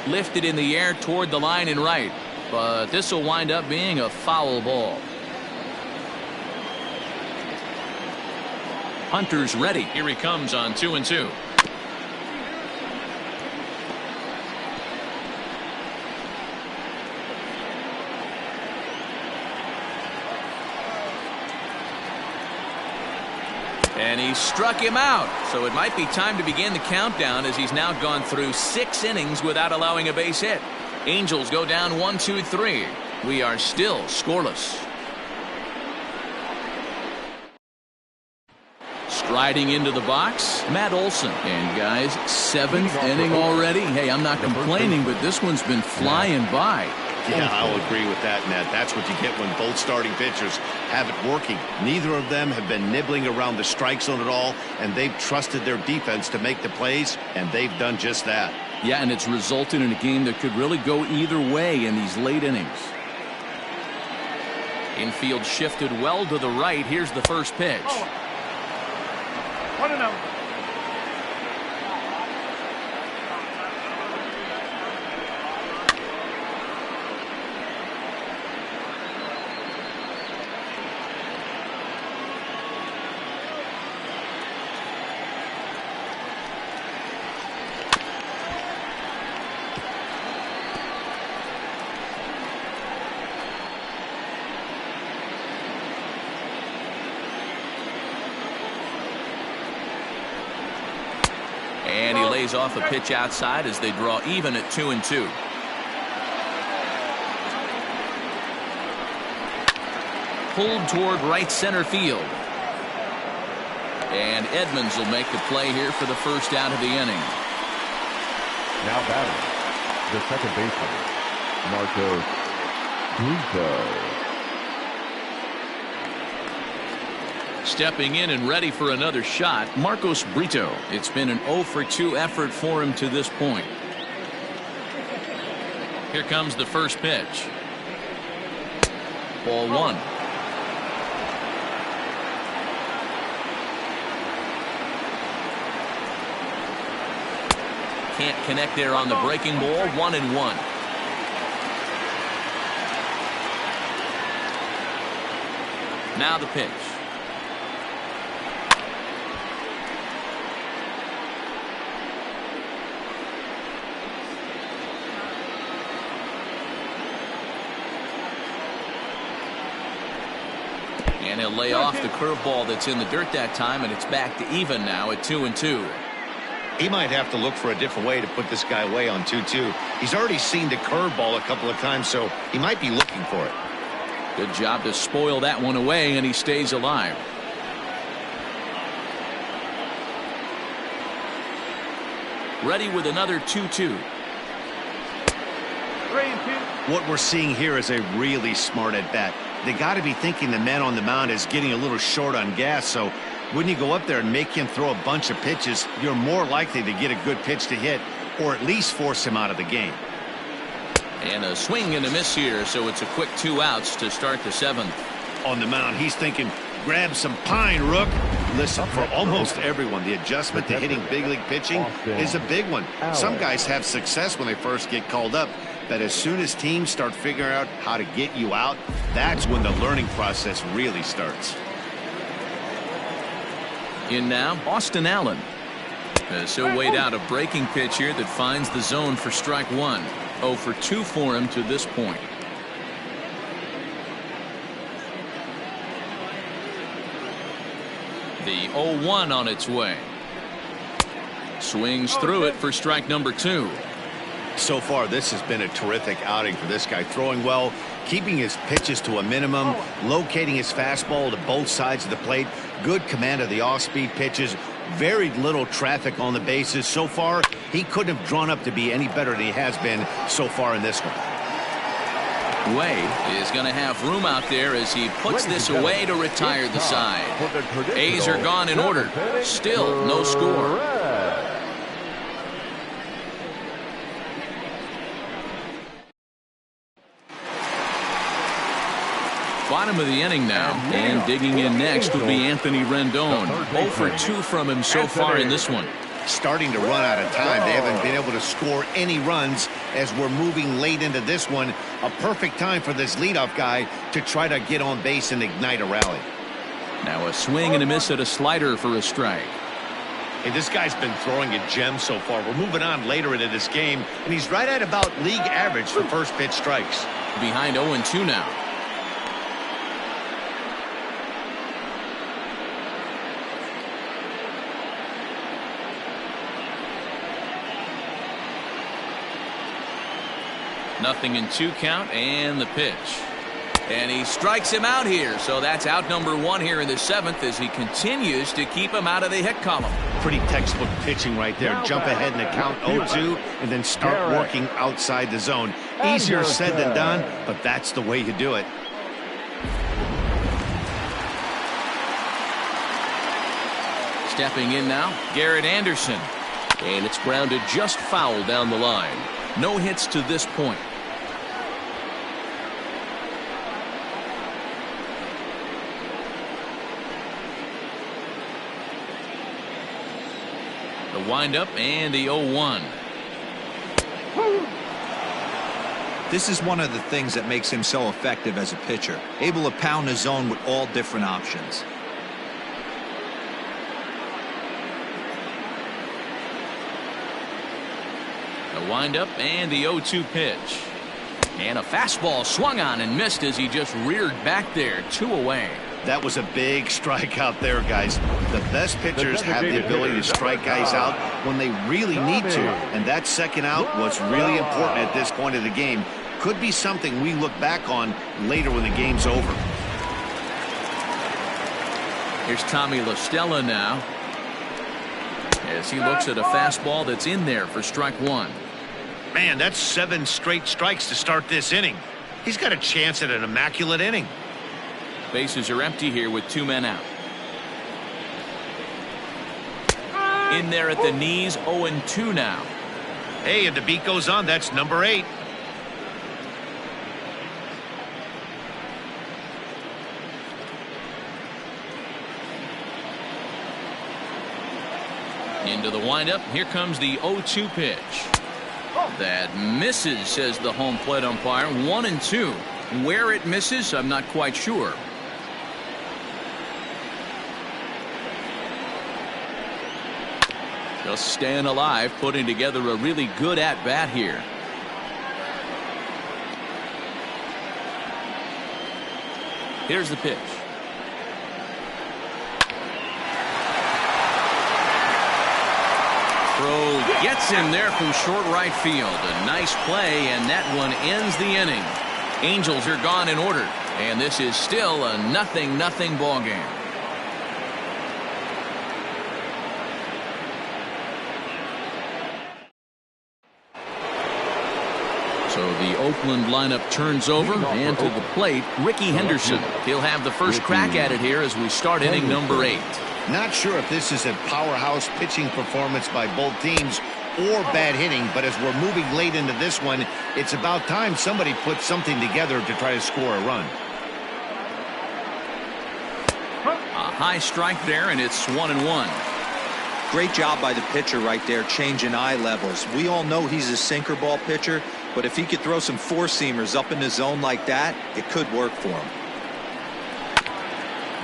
Speaker 1: Lifted in the air toward the line and right. But this will wind up being a foul ball. Hunter's ready. Here he comes on 2-2. And he struck him out. So it might be time to begin the countdown as he's now gone through 6 innings without allowing a base hit. Angels go down 1-2-3. We are still scoreless. Striding into the box, Matt Olson. And guys, 7th inning already. Hey, I'm not complaining, but this one's been flying by.
Speaker 2: Yeah, I'll agree with that, Ned. That's what you get when both starting pitchers have it working. Neither of them have been nibbling around the strike zone at all, and they've trusted their defense to make the plays, and they've done just that.
Speaker 1: Yeah, and it's resulted in a game that could really go either way in these late innings. Infield shifted well to the right. Here's the first pitch.
Speaker 7: 1-0.
Speaker 6: And he lays off a pitch outside as they draw even at 2-2. Pulled toward right center field. And Edmonds will make the play here for the first out of the inning.
Speaker 3: now batting, the second baseman, Marcos Brito.
Speaker 1: Stepping in and ready for another shot, Marcos Brito. It's been an 0-for-2 effort for him to this point. Here comes the first pitch. Ball one. Can't connect there on the breaking ball. 1-1.
Speaker 6: Now the pitch. And he'll lay off the curveball that's in the dirt that time, and it's back to even now at 2-2.
Speaker 2: He might have to look for a different way to put this guy away on 2-2. He's already seen the curveball a couple of times, so he might be looking for it.
Speaker 1: Good job to spoil that one away, and he stays alive.
Speaker 6: Ready with another 2-2.
Speaker 3: 3-2.
Speaker 2: What we're seeing here is a really smart at bat. They got to be thinking the man on the mound is getting a little short on gas, so when you go up there and make him throw a bunch of pitches, you're more likely to get a good pitch to hit or at least force him out of the game.
Speaker 6: And a swing and a miss here, so it's a quick 2 outs to start the 7th.
Speaker 2: On the mound, he's thinking, grab some pine, Rook. Listen, for almost everyone, the adjustment to hitting big league pitching is a big one. Some guys have success when they first get called up, but as soon as teams start figuring out how to get you out, that's when the learning process really starts.
Speaker 1: In now, Austin Allen. So weighed out a breaking pitch here that finds the zone for strike one. 0 for 2 for him to this point. The 0-1 on its way. Swings through it for strike number 2.
Speaker 2: So far, this has been a terrific outing for this guy. Throwing well, keeping his pitches to a minimum, locating his fastball to both sides of the plate, good command of the off-speed pitches, very little traffic on the bases. So far, he couldn't have drawn up to be any better than he has been so far in this one.
Speaker 6: Way is going to have room out there as he puts this away to retire the side. A's are gone in order. Still no score.
Speaker 1: Bottom of the inning now, and digging in next would be Anthony Rendon. 0 for 2 from him so far in this one.
Speaker 2: Starting to run out of time. They haven't been able to score any runs as we're moving late into this one. A perfect time for this leadoff guy to try to get on base and ignite a rally.
Speaker 1: Now a swing and a miss at a slider for a strike.
Speaker 2: Hey, this guy's been throwing a gem so far. We're moving on later into this game, and he's right at about league average for first pitch strikes.
Speaker 6: Behind 0-2 now. Nothing in 2 count, and the pitch. And he strikes him out here, so that's out number 1 here in the 7th as he continues to keep him out of the hit column.
Speaker 2: Pretty textbook pitching right there. Jump ahead in a count 0-2 and then start working outside the zone. Easier said than done, but that's the way you do it.
Speaker 6: Stepping in now, Garrett Anderson. And it's grounded just foul down the line.
Speaker 1: No hits to this point. The windup and the 0-1.
Speaker 4: This is one of the things that makes him so effective as a pitcher, able to pound the zone with all different options.
Speaker 1: The windup and the 0-2 pitch. And a fastball swung on and missed as he just reared back there. 2 away.
Speaker 2: That was a big strike out there, guys. The best pitchers have the ability to strike guys out when they really need to. And that second out was really important at this point of the game. Could be something we look back on later when the game's over.
Speaker 1: Here's Tommy La Stella now, as he looks at a fastball that's in there for strike 1.
Speaker 2: Man, that's 7 straight strikes to start this inning. He's got a chance at an immaculate inning.
Speaker 1: Bases are empty here with 2 men out. In there at the knees, 0-2 now.
Speaker 2: Hey, and the beat goes on. That's number 8.
Speaker 1: Into the windup. Here comes the 0-2 pitch. That misses, says the home plate umpire. 1-2. Where it misses, I'm not quite sure. Just staying alive, putting together a really good at-bat here. Here's the pitch. Throw gets him there from short right field. A nice play, and that one ends the inning. Angels are gone in order, and this is still a 0-0 ball game. So the Oakland lineup turns over, and to the plate, Ricky Henderson. He'll have the first crack at it here as we start inning number 8.
Speaker 2: Not sure if this is a powerhouse pitching performance by both teams or bad hitting, but as we're moving late into this one, it's about time somebody puts something together to try to score a run.
Speaker 1: A high strike there, and it's 1-1.
Speaker 4: Great job by the pitcher right there, changing eye levels. We all know he's a sinker ball pitcher, but if he could throw some four-seamers up in the zone like that, it could work for him.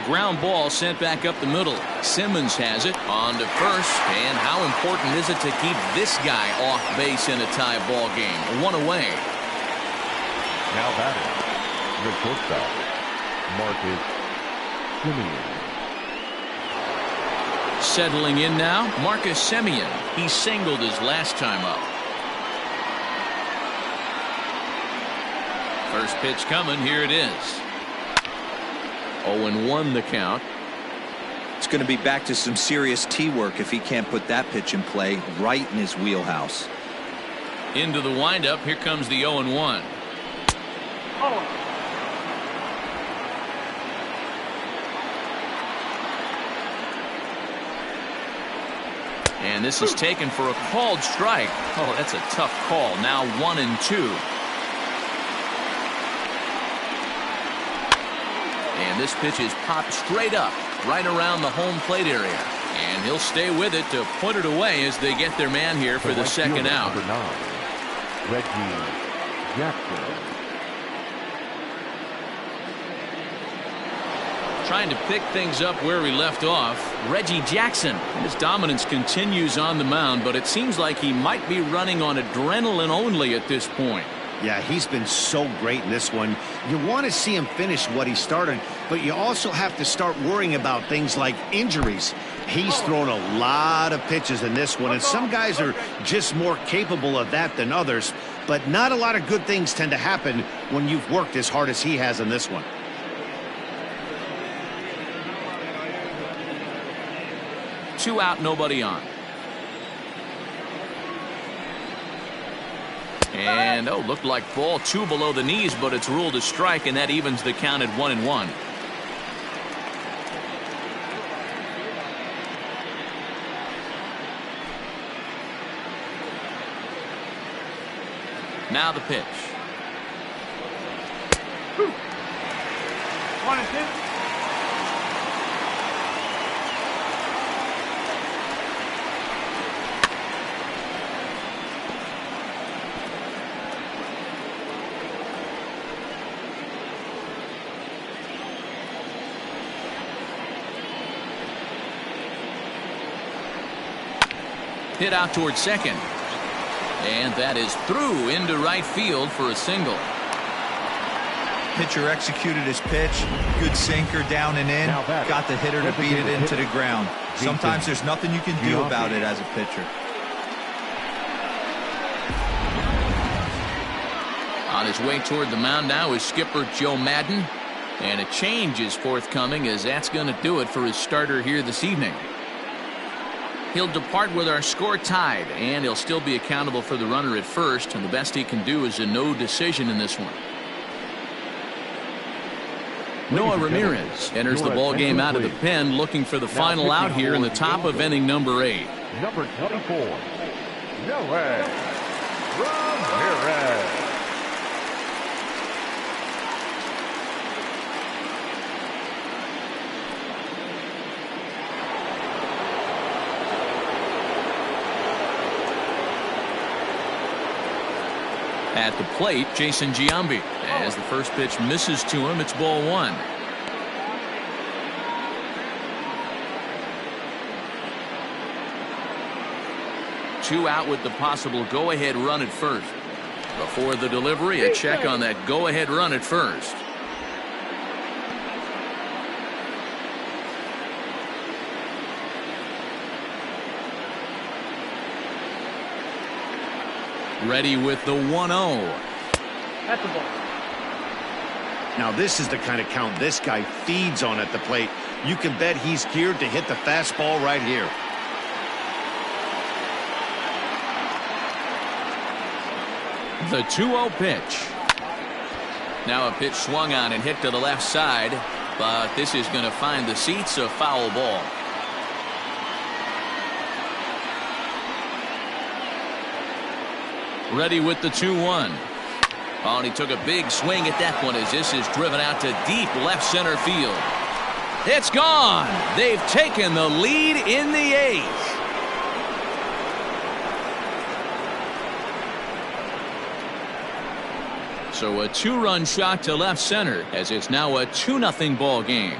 Speaker 1: Ground ball sent back up the middle. Simmons has it on to first. And how important is it to keep this guy off base in a tie ball game? One away.
Speaker 3: Now batting, the shortstop, Marcus Semien.
Speaker 1: Settling in now, Marcus Semien. He singled his last time up. First pitch coming. Here it is. 0-1 the count.
Speaker 4: It's going to be back to some serious tee work if he can't put that pitch in play right in his wheelhouse.
Speaker 1: Into the windup. Here comes the 0-1. And this is taken for a called strike. Oh, that's a tough call. Now 1-2. And this pitch is popped straight up right around the home plate area. And he'll stay with it to put it away as they get their man here for the second out.
Speaker 3: Number 9, Reggie Jackson.
Speaker 1: Trying to pick things up where we left off. Reggie Jackson. His dominance continues on the mound, but it seems like he might be running on adrenaline only at this point.
Speaker 2: Yeah, he's been so great in this one. You want to see him finish what he started, but you also have to start worrying about things like injuries. He's thrown a lot of pitches in this one, and some guys are just more capable of that than others, but not a lot of good things tend to happen when you've worked as hard as he has in this one.
Speaker 1: Two out, nobody on. And, looked like ball 2 below the knees, but it's ruled a strike, and that evens the count at 1-1. Now the pitch.
Speaker 7: 1-2.
Speaker 1: Hit out towards second. And that is through into right field for a single.
Speaker 4: Pitcher executed his pitch. Good sinker down and in. Got the hitter to beat it into the ground. Sometimes there's nothing you can do about it as a pitcher.
Speaker 1: On his way toward the mound now is skipper Joe Madden. And a change is forthcoming, as that's going to do it for his starter here this evening. He'll depart with our score tied, and he'll still be accountable for the runner at first, and the best he can do is a no decision in this one. Noah Ramirez enters the ball game out of the pen, looking for the final out here in the top of inning number 8.
Speaker 3: Number 24, Noah Ramirez.
Speaker 1: At the plate, Jason Giambi. As the first pitch misses to him, it's ball 1. 2 out with the possible go-ahead run at first. Before the delivery, a check on that go-ahead run at first. Ready with the 1-0.
Speaker 7: That's the ball.
Speaker 2: Now this is the kind of count this guy feeds on at the plate. You can bet he's geared to hit the fastball right here.
Speaker 1: The 2-0 pitch. Now a pitch swung on and hit to the left side, but this is going to find the seats, a foul ball. Ready with the 2-1. Oh, and he took a big swing at that one as this is driven out to deep left center field. It's gone. They've taken the lead in the 8th. So a 2-run shot to left center as it's now a 2-0 ball game.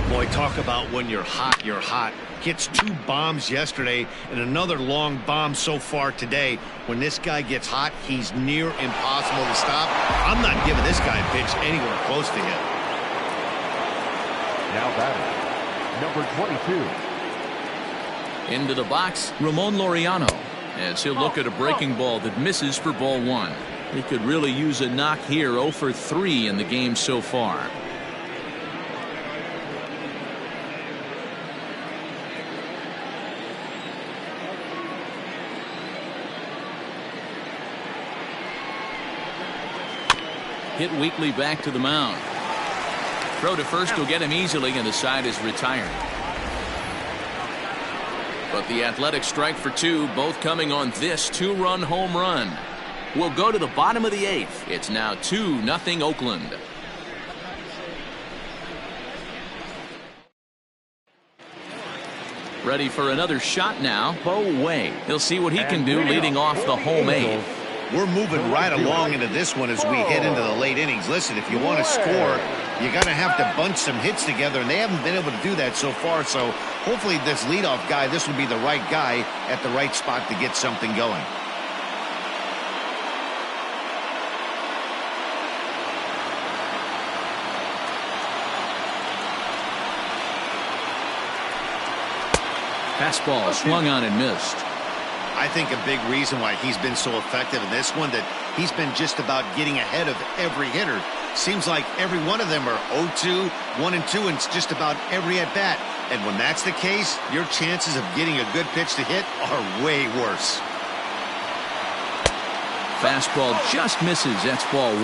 Speaker 2: Boy, talk about when you're hot, you're hot. Gets 2 bombs yesterday and another long bomb so far today. When this guy gets hot, he's near impossible to stop. I'm not giving this guy a pitch anywhere close to him.
Speaker 3: Now batting, number 22.
Speaker 1: Into the box, Ramon Laureano, as he'll look at a breaking ball that misses for ball 1. He could really use a knock here. 0 for 3 in the game so far. Hit weakly back to the mound. Throw to first will get him easily, and the side is retired. But the athletic strike for 2, both coming on this 2-run home run. We'll go to the bottom of the 8th. It's now 2-0 Oakland. Ready for another shot now. Bo Wei. He'll see what he can do leading off the home 8th.
Speaker 2: We're moving right along into this one as we head into the late innings. Listen, if you want to score, you got to have to bunch some hits together, and they haven't been able to do that so far. So hopefully this leadoff guy, this will be the right guy at the right spot to get something going.
Speaker 1: Fastball swung on and missed.
Speaker 2: I think a big reason why he's been so effective in this one, that he's been just about getting ahead of every hitter. Seems like every one of them are 0-2, 1-2, and it's just about every at-bat. And when that's the case, your chances of getting a good pitch to hit are way worse.
Speaker 1: Fastball just misses. That's ball 1.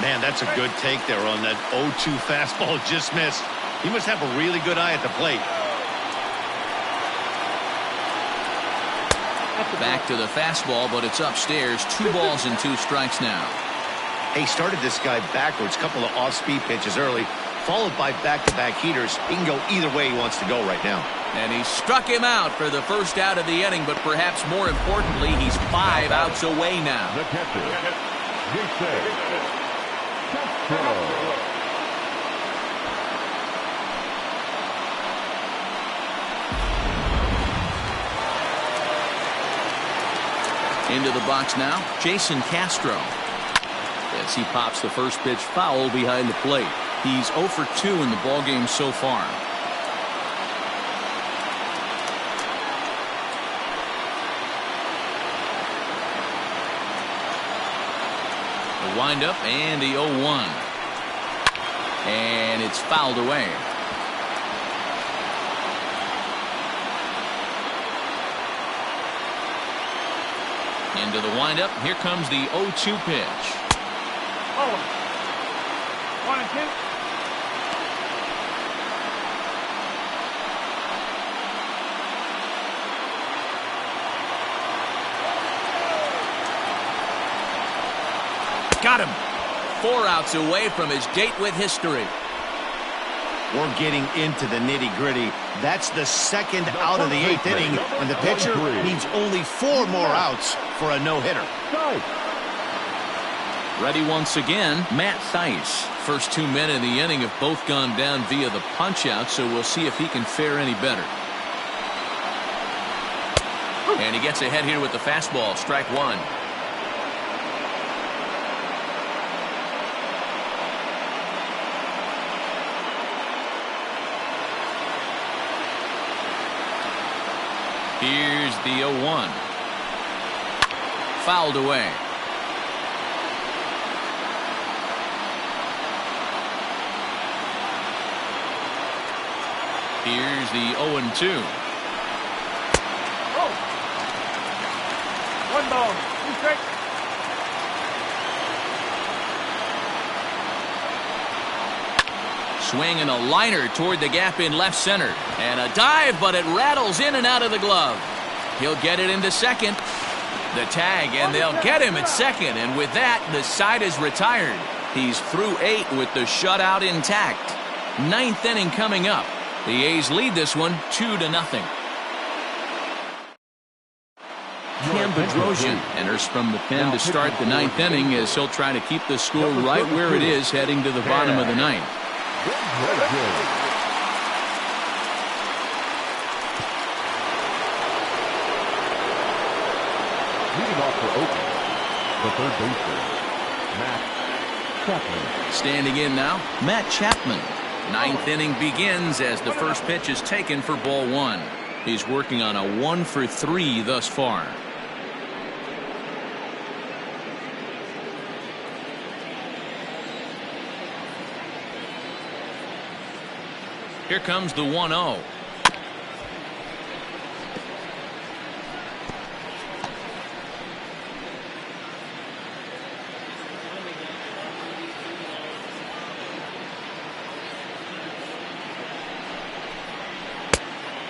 Speaker 2: Man, that's a good take there on that 0-2 fastball just missed. He must have a really good eye at the plate.
Speaker 1: Back to the fastball, but it's upstairs. 2 balls and 2 strikes now.
Speaker 2: He started this guy backwards, couple of off-speed pitches early, followed by back-to-back heaters. He can go either way he wants to go right now.
Speaker 1: And he struck him out for the first out of the inning, but perhaps more importantly, he's 5 outs away now.
Speaker 3: The catcher, Jason Castro.
Speaker 1: Into the box now, Jason Castro. As he pops the first pitch foul behind the plate. He's 0 for 2 in the ballgame so far. The windup and the 0-1. And it's fouled away. Into the windup. Here comes the 0-2 pitch.
Speaker 7: 1-2.
Speaker 1: Got him. 4 outs away from his date with history.
Speaker 2: We're getting into the nitty-gritty. That's the second out of the 8th inning, and the pitcher needs only 4 more outs for a no-hitter.
Speaker 1: Ready once again, Matt Theis. First 2 men in the inning have both gone down via the punch-out, so we'll see if he can fare any better. And he gets ahead here with the fastball, strike 1. Here's the 0-1. Fouled away. Here's the 0-2.
Speaker 7: Oh. 1 ball. 2 strikes.
Speaker 1: Swing and a liner toward the gap in left center. And a dive, but it rattles in and out of the glove. He'll get it into second. The tag, and they'll get him at second. And with that, the side is retired. He's through 8 with the shutout intact. 9th inning coming up. The A's lead this one 2-0. Cam Bedrosian enters from the pen to start the 9th inning as he'll try to keep the score right where it is heading to the bottom of the 9th.
Speaker 3: Leading off for Oakland, the third baseman, Matt Chapman.
Speaker 1: Standing in now, Matt Chapman. 9th inning begins as the first pitch is taken for ball 1. He's working on a 1-for-3 thus far. Here comes the 1-0.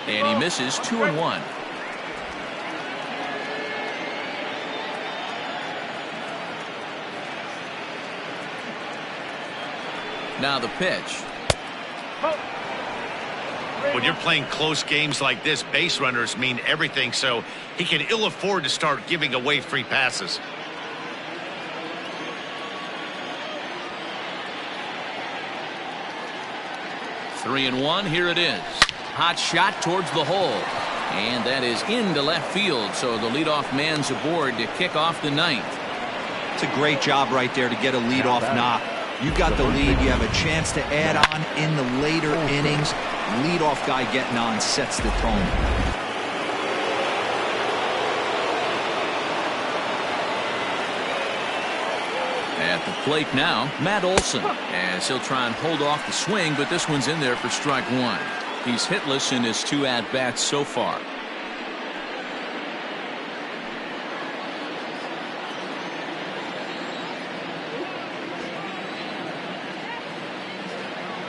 Speaker 1: And he misses 2-1. Now the pitch.
Speaker 2: When you're playing close games like this, base runners mean everything, so he can ill afford to start giving away free passes.
Speaker 1: Three and one, here it is. Hot shot towards the hole. And that is into left field, so the leadoff man's aboard to kick off the 9th.
Speaker 4: It's a great job right there to get a leadoff knock. You got the lead. You have a chance to add on in the later innings. Leadoff guy getting on sets the tone.
Speaker 1: At the plate now, Matt Olson, as he'll try and hold off the swing, but this one's in there for strike one. He's hitless in his 2 at-bats so far.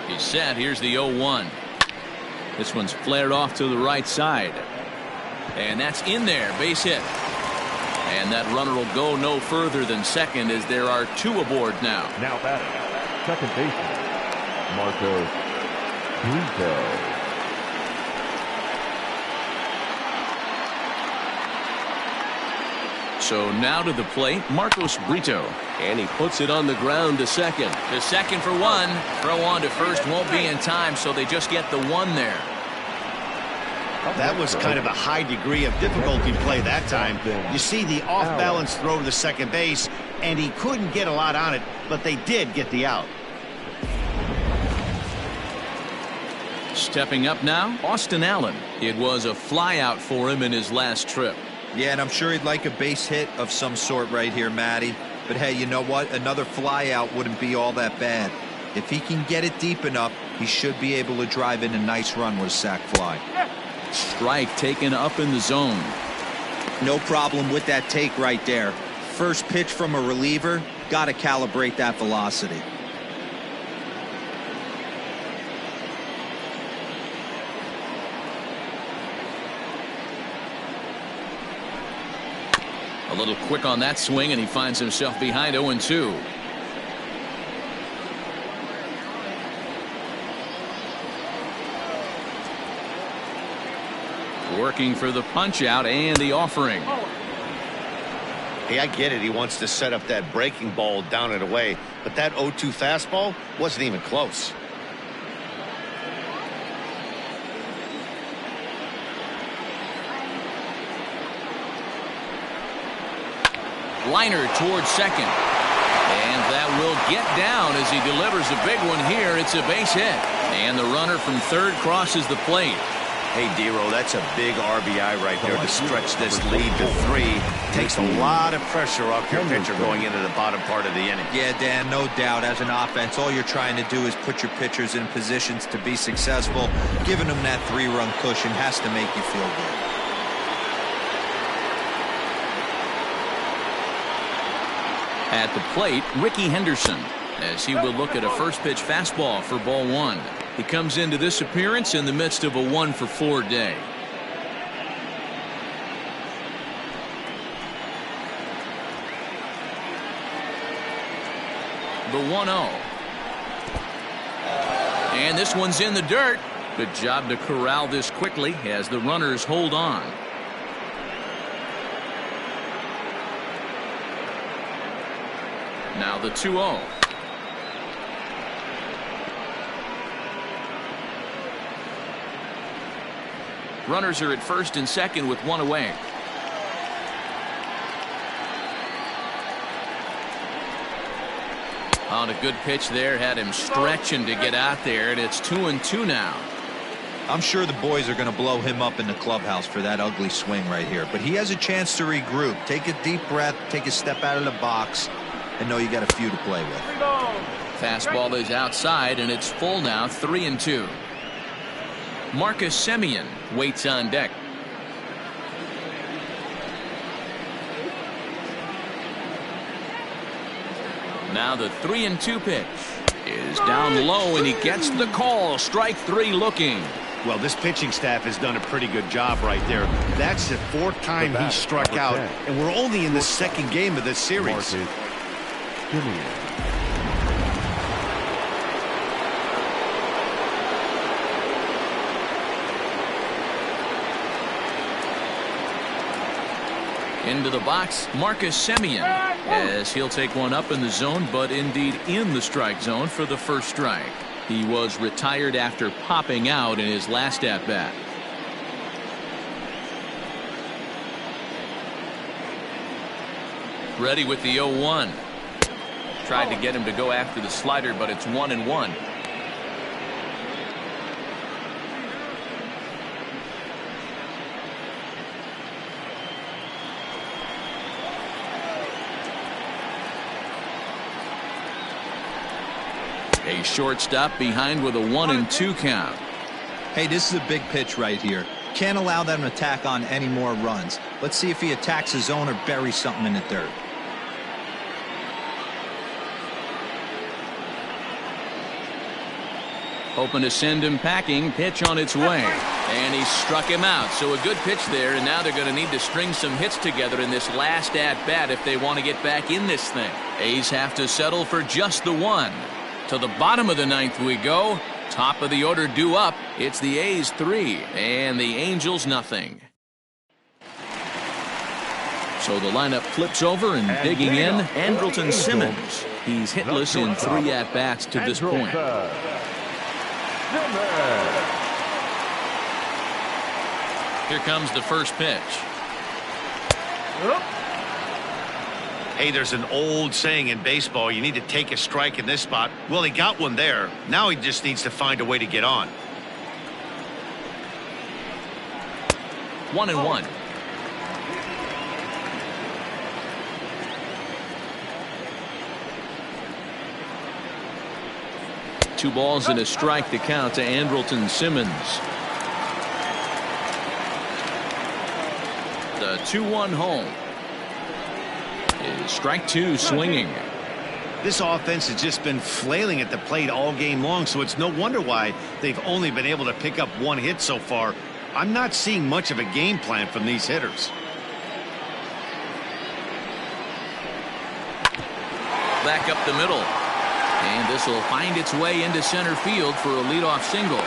Speaker 1: He's set. Here's the 0-1. This one's flared off to the right side. And that's in there. Base hit. And that runner will go no further than second as there are 2 aboard now.
Speaker 3: Now batting, second baseman, Marco Brito.
Speaker 1: So now to the plate, Marcos Brito. And he puts it on the ground to second. To second for one. Throw on to first won't be in time, so they just get the 1 there.
Speaker 2: That was kind of a high degree of difficulty play that time. You see the off-balance throw to the second base, and he couldn't get a lot on it, but they did get the out.
Speaker 1: Stepping up now, Austin Allen. It was a flyout for him in his last trip.
Speaker 4: Yeah, and I'm sure he'd like a base hit of some sort right here, Matty. But hey, you know what? Another flyout wouldn't be all that bad. If he can get it deep enough, he should be able to drive in a nice run with a sac fly.
Speaker 1: Strike taken up in the zone.
Speaker 4: No problem with that take right there. First pitch from a reliever, got to calibrate that velocity.
Speaker 1: A little quick on that swing, and he finds himself behind 0-2. Working for the punch out and the offering.
Speaker 2: Hey, I get it. He wants to set up that breaking ball down and away, but that 0-2 fastball wasn't even close.
Speaker 1: Liner towards second. And that will get down as he delivers a big one here. It's a base hit. And the runner from third crosses the plate.
Speaker 2: Hey, Dero, that's a big RBI right there to stretch this lead to 3. Takes a lot of pressure off your pitcher going into the bottom part of the inning.
Speaker 4: Yeah, Dan, no doubt. As an offense, all you're trying to do is put your pitchers in positions to be successful. Giving them that 3-run cushion has to make you feel good.
Speaker 1: At the plate, Ricky Henderson, as he will look at a first pitch fastball for ball 1. He comes into this appearance in the midst of a 1-for-4 day. The 1-0. And this one's in the dirt. Good job to corral this quickly as the runners hold on. Now the 2-0. Runners are at first and second with 1 away. On a good pitch there, had him stretching to get out there, and it's 2-2 now.
Speaker 4: I'm sure the boys are going to blow him up in the clubhouse for that ugly swing right here, but he has a chance to regroup. Take a deep breath, take a step out of the box, and know you got a few to play with.
Speaker 1: Fastball is outside, and it's full now, 3-2. Marcus Semien waits on deck. Now the 3-2 pitch is down low, and he gets the call. Strike 3 looking.
Speaker 2: Well, this pitching staff has done a pretty good job right there. That's the 4th time he struck out, and we're only in the 2nd game of this series.
Speaker 1: Into the box, Marcus Semien, as he'll take one up in the zone, but indeed in the strike zone for the first strike. He was retired after popping out in his last at-bat. Ready with the 0-1. Tried to get him to go after the slider, but it's 1-1. A shortstop behind with a 1-2 count.
Speaker 4: Hey, this is a big pitch right here. Can't allow them to tack on any more runs. Let's see if he attacks his zone or buries something in the dirt.
Speaker 1: Hoping to send him packing. Pitch on its way. And he struck him out. So a good pitch there, and now they're going to need to string some hits together in this last at-bat if they want to get back in this thing. A's have to settle for just the 1. To the bottom of the 9th we go. Top of the order due up. It's the A's 3 and the Angels nothing. So the lineup flips over, and digging in, Andrelton Simmons. He's hitless in 3 at-bats to this point. Here comes the first pitch.
Speaker 2: Hey, there's an old saying in baseball, you need to take a strike in this spot. Well, he got one there. Now he just needs to find a way to get on.
Speaker 1: 1-1. Two balls and a strike to count to Andrelton Simmons. The 2-1 home. Is strike 2 swinging.
Speaker 2: This offense has just been flailing at the plate all game long, so it's no wonder why they've only been able to pick up 1 hit so far. I'm not seeing much of a game plan from these hitters.
Speaker 1: Back up the middle. And this will find its way into center field for a leadoff single.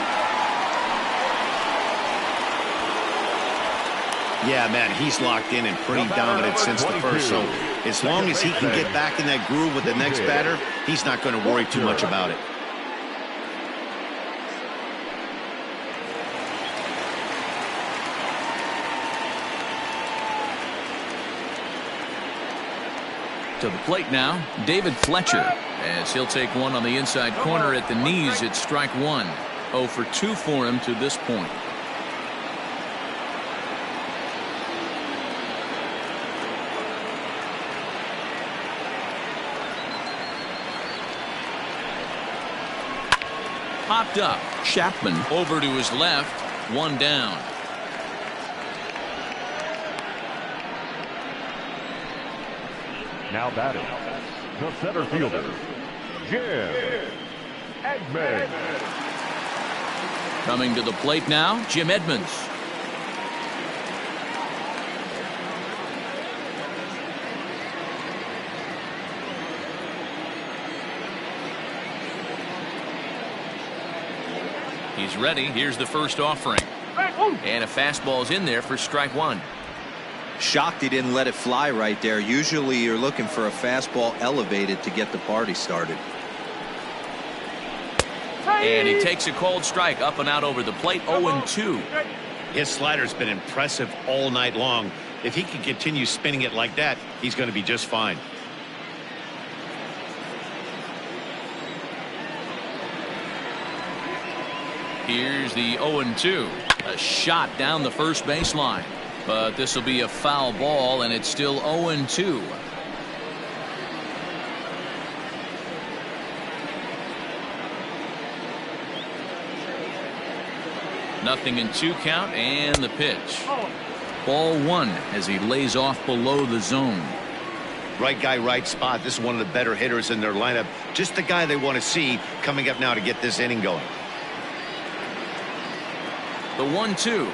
Speaker 2: Yeah, man, he's locked in and pretty dominant since the first. So as long as he can get back in that groove with the next batter, he's not going to worry too much about it.
Speaker 1: To the plate now, David Fletcher, as he'll take one on the inside corner at the knees. It's strike one. 0 for 2 for him to this point. Popped up. Chapman over to his left. One down.
Speaker 3: Now batting, the center fielder, Jim Edmonds.
Speaker 1: Coming to the plate now, Jim Edmonds. He's ready. Here's the first offering. And a fastball's in there for strike one.
Speaker 4: Shocked he didn't let it fly right there. Usually you're looking for a fastball elevated to get the party started.
Speaker 1: And he takes a cold strike up and out over the plate. 0-2.
Speaker 2: His slider's been impressive all night long. If he can continue spinning it like that, he's going to be just fine.
Speaker 1: Here's the 0-2. A shot down the first baseline. But this will be a foul ball, and it's still 0-2. Nothing in 2 count, and the pitch. Ball 1 as he lays off below the zone.
Speaker 2: Right guy, right spot. This is one of the better hitters in their lineup. Just the guy they want to see coming up now to get this inning going.
Speaker 1: The 1-2.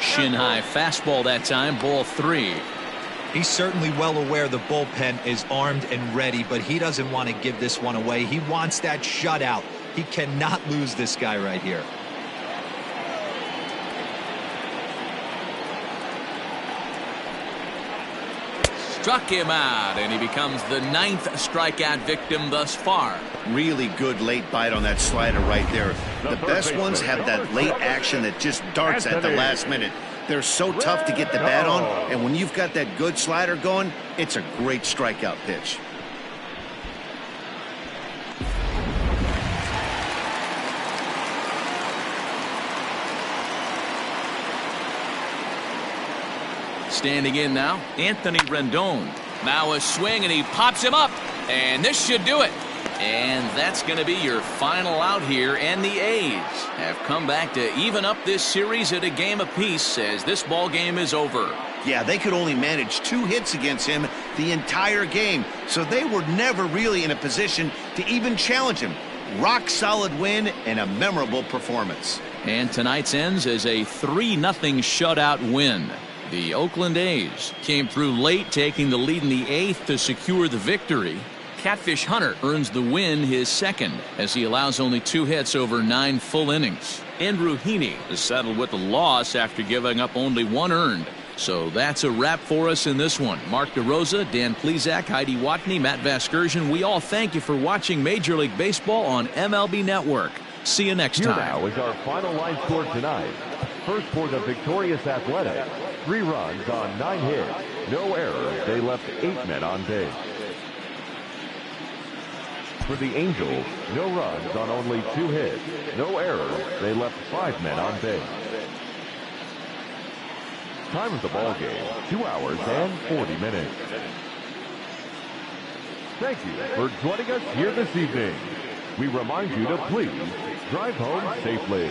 Speaker 1: Shin high fastball that time. Ball 3.
Speaker 4: He's certainly well aware the bullpen is armed and ready, but he doesn't want to give this one away. He wants that shutout. He cannot lose this guy right here.
Speaker 1: Struck him out, and he becomes the 9th strikeout victim thus far.
Speaker 2: Really good late bite on that slider right there. The best ones have that late action that just darts at the last minute. They're so tough to get the bat on, and when you've got that good slider going, it's a great strikeout pitch.
Speaker 1: Standing in now, Anthony Rendon. Now a swing, and he pops him up, and this should do it. And that's going to be your final out here, and the A's have come back to even up this series at a game apiece as this ball game is over.
Speaker 2: Yeah, they could only manage 2 hits against him the entire game, so they were never really in a position to even challenge him. Rock solid win and a memorable performance.
Speaker 1: And tonight's ends as a 3-0 shutout win. The Oakland A's came through late, taking the lead in the 8th to secure the victory. Catfish Hunter earns the win, his 2nd, as he allows only 2 hits over 9 full innings. Andrew Heaney is settled with a loss after giving up only 1 earned. So that's a wrap for us in this one. Mark DeRosa, Dan Plesac, Heidi Watney, Matt Vasgersian, we all thank you for watching Major League Baseball on MLB Network. See you next time.
Speaker 3: Here now is our final line score tonight. First for the victorious Athletics, 3 runs on 9 hits, no errors. They left 8 men on base. For the Angels, no runs on only 2 hits, no errors. They left 5 men on base. Time of the ball game, 2 hours and 40 minutes. Thank you for joining us here this evening. We remind you to please drive home safely.